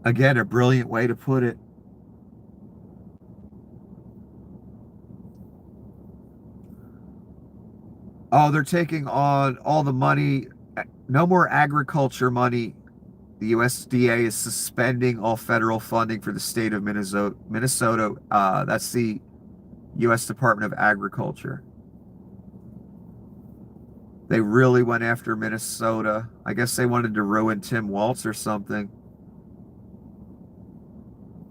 [SPEAKER 1] Again, a brilliant way to put it. Oh, they're taking on all the money. No more agriculture money The USDA is suspending all federal funding for the state of Minnesota. That's the U.S. Department of Agriculture. They really went after Minnesota. I guess they wanted to ruin Tim Walz or something.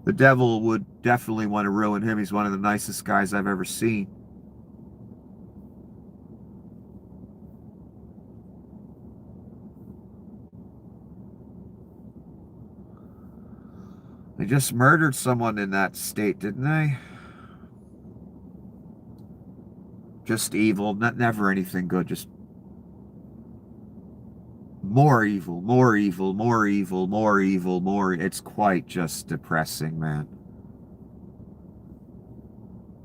[SPEAKER 1] The devil would definitely want to ruin him. He's one of the nicest guys I've ever seen. They just murdered someone in that state, didn't they? Just evil, never anything good, just more evil, more evil, more evil, more evil, more. It's quite just depressing, man.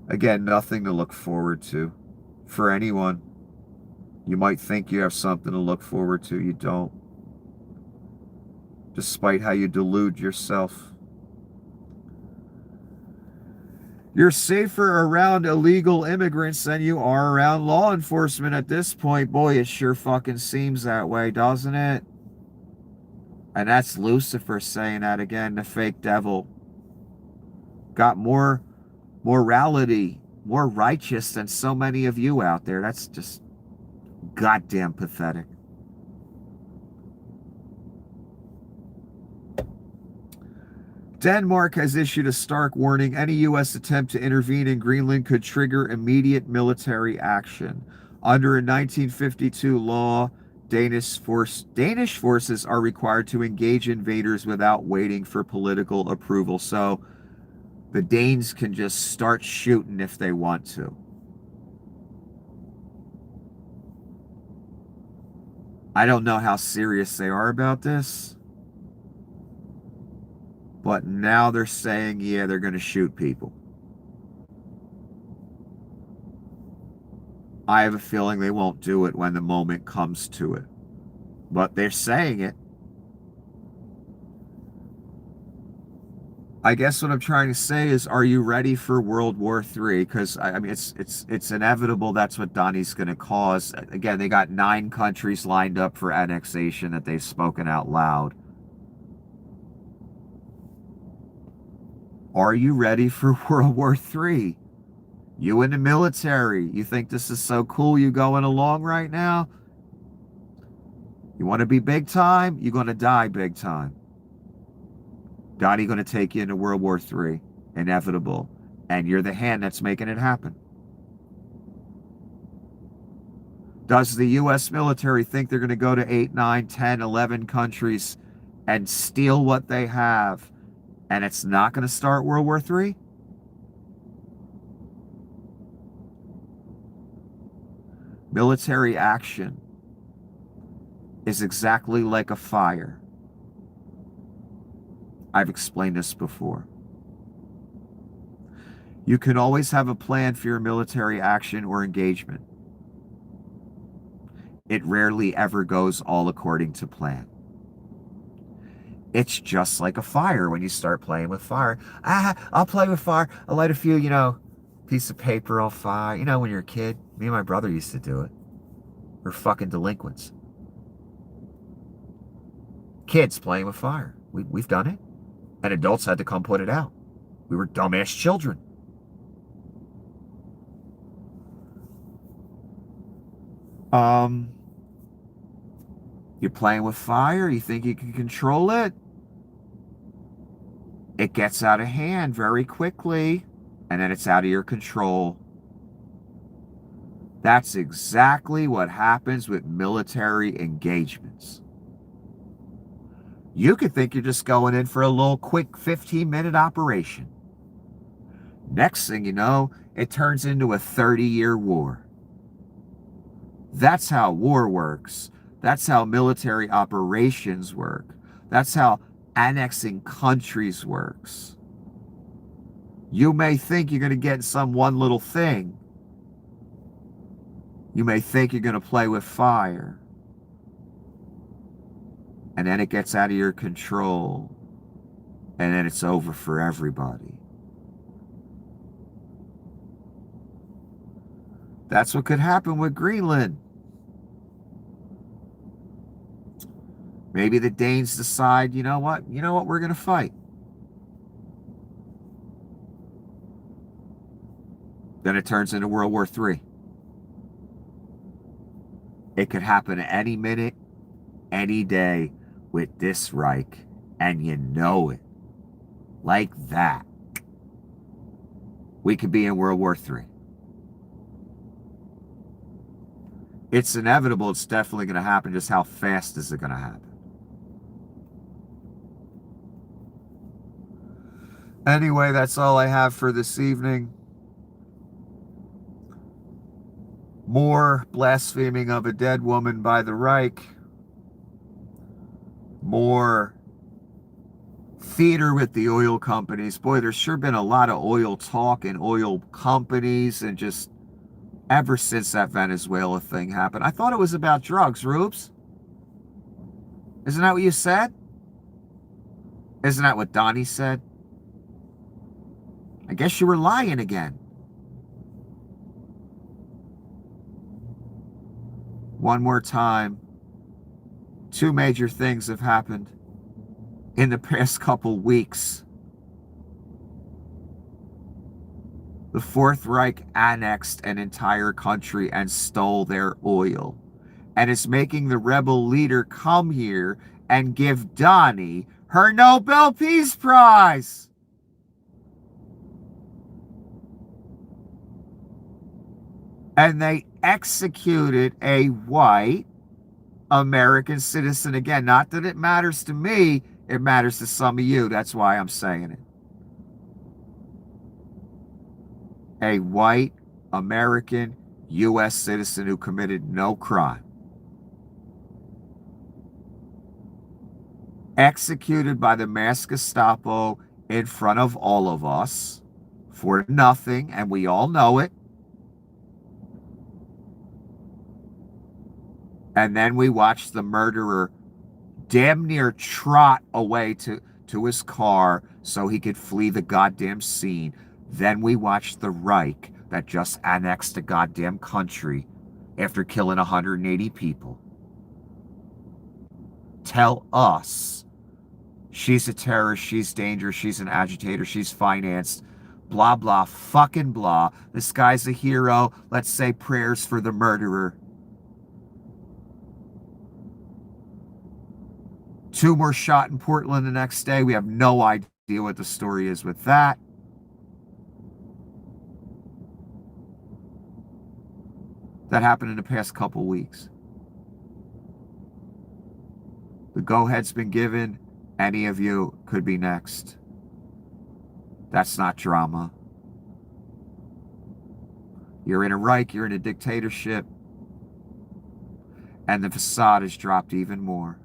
[SPEAKER 1] Again, nothing to look forward to for anyone. You might think you have something to look forward to, you don't. Despite how you delude yourself. You're safer around illegal immigrants than you are around law enforcement at this point. Boy, it sure fucking seems that way, doesn't it? And that's Lucifer saying that again, the fake devil. Got more morality, more righteous than so many of you out there. That's just goddamn pathetic. Denmark has issued a stark warning. Any U.S. attempt to intervene in Greenland could trigger immediate military action. Under a 1952 law, Danish forces are required to engage invaders without waiting for political approval. So the Danes can just start shooting if they want to. I don't know how serious they are about this. But now they're saying, yeah, they're going to shoot people. I have a feeling they won't do it when the moment comes to it. But they're saying it. I guess what I'm trying to say is, are you ready for World War III? Because, I mean, it's inevitable that's what Donnie's going to cause. Again, they got 9 countries lined up for annexation that they've spoken out loud. Are you ready for World War III? You in the military, you think this is so cool you going along right now? You want to be big time? You're going to die big time. Donnie going to take you into World War III. Inevitable. And you're the hand that's making it happen. Does the U.S. military think they're going to go to 8, 9, 10, 11 countries and steal what they have, and it's not going to start World War III? Military action is exactly like a fire. I've explained this before. You can always have a plan for your military action or engagement. It rarely ever goes all according to plan. It's just like a fire when you start playing with fire. I'll play with fire. I'll light a few, piece of paper on fire. When you're a kid, me and my brother used to do it. We're fucking delinquents. Kids playing with fire. We've done it. And adults had to come put it out. We were dumbass children. You're playing with fire. You think you can control it? It gets out of hand very quickly, and then it's out of your control. That's exactly what happens with military engagements. You could think you're just going in for a little quick 15-minute operation. Next thing you know, it turns into a 30-year war. That's how war works. That's how military operations work. That's how annexing countries works. You may think you're going to get some one little thing. You may think you're going to play with fire. And then it gets out of your control. And then it's over for everybody. That's what could happen with Greenland. Maybe the Danes decide, you know what, we're going to fight. Then it turns into World War III. It could happen any minute, any day with this Reich, and you know it. Like that. We could be in World War III. It's inevitable. It's definitely going to happen. Just how fast is it going to happen? Anyway, that's all I have for this evening. More blaspheming of a dead woman by the Reich. More theater with the oil companies. Boy, there's sure been a lot of oil talk and oil companies, and just ever since that Venezuela thing happened. I thought it was about drugs, Rubes. Isn't that what you said? Isn't that what Donnie said? I guess you were lying again. One more time. Two major things have happened in the past couple weeks. The Fourth Reich annexed an entire country and stole their oil. And it's making the rebel leader come here and give Donnie her Nobel Peace Prize. And they executed a white American citizen. Again, not that it matters to me, it matters to some of you. That's why I'm saying it. A white American U.S. citizen who committed no crime. Executed by the mass Gestapo in front of all of us for nothing, and we all know it. And then we watched the murderer damn near trot away to his car so he could flee the goddamn scene. Then we watched the Reich that just annexed a goddamn country after killing 180 people tell us she's a terrorist, she's dangerous, she's an agitator, she's financed, blah, blah, fucking blah. This guy's a hero. Let's say prayers for the murderer. Two more shot in Portland the next day. We have no idea what the story is with that. That happened in the past couple weeks. The go-ahead's been given. Any of you could be next. That's not drama. You're in a Reich, you're in a dictatorship, and the facade is dropped even more.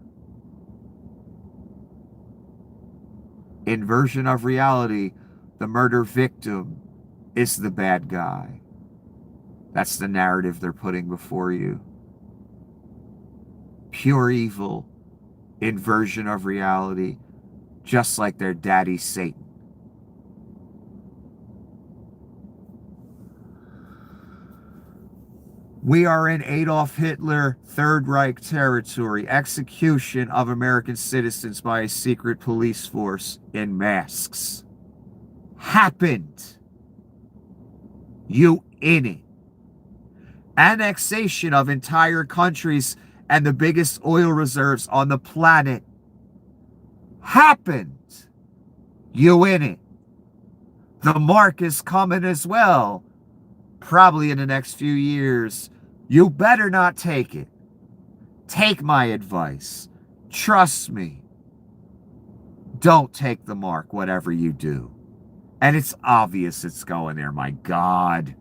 [SPEAKER 1] Inversion of reality, the murder victim is the bad guy. That's the narrative they're putting before you. Pure evil, inversion of reality, just like their daddy Satan. We are in Adolf Hitler Third Reich territory. Execution of American citizens by a secret police force in masks. Happened. You in it. Annexation of entire countries and the biggest oil reserves on the planet. Happened. You in it. The mark is coming as well. Probably in the next few years. You better not take it. Take my advice. Trust me. Don't take the mark, whatever you do. And it's obvious it's going there, my God.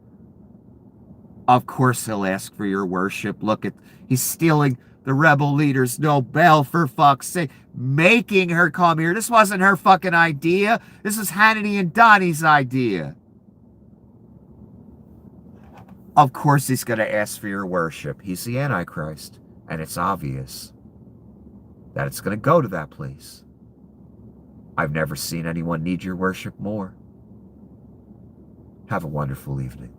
[SPEAKER 1] Of course he'll ask for your worship. Look at, he's stealing the rebel leader's Nobel, for fuck's sake. Making her come here. This wasn't her fucking idea. This was Hannity and Donnie's idea. Of course he's going to ask for your worship. He's the Antichrist. And it's obvious that it's going to go to that place. I've never seen anyone need your worship more. Have a wonderful evening.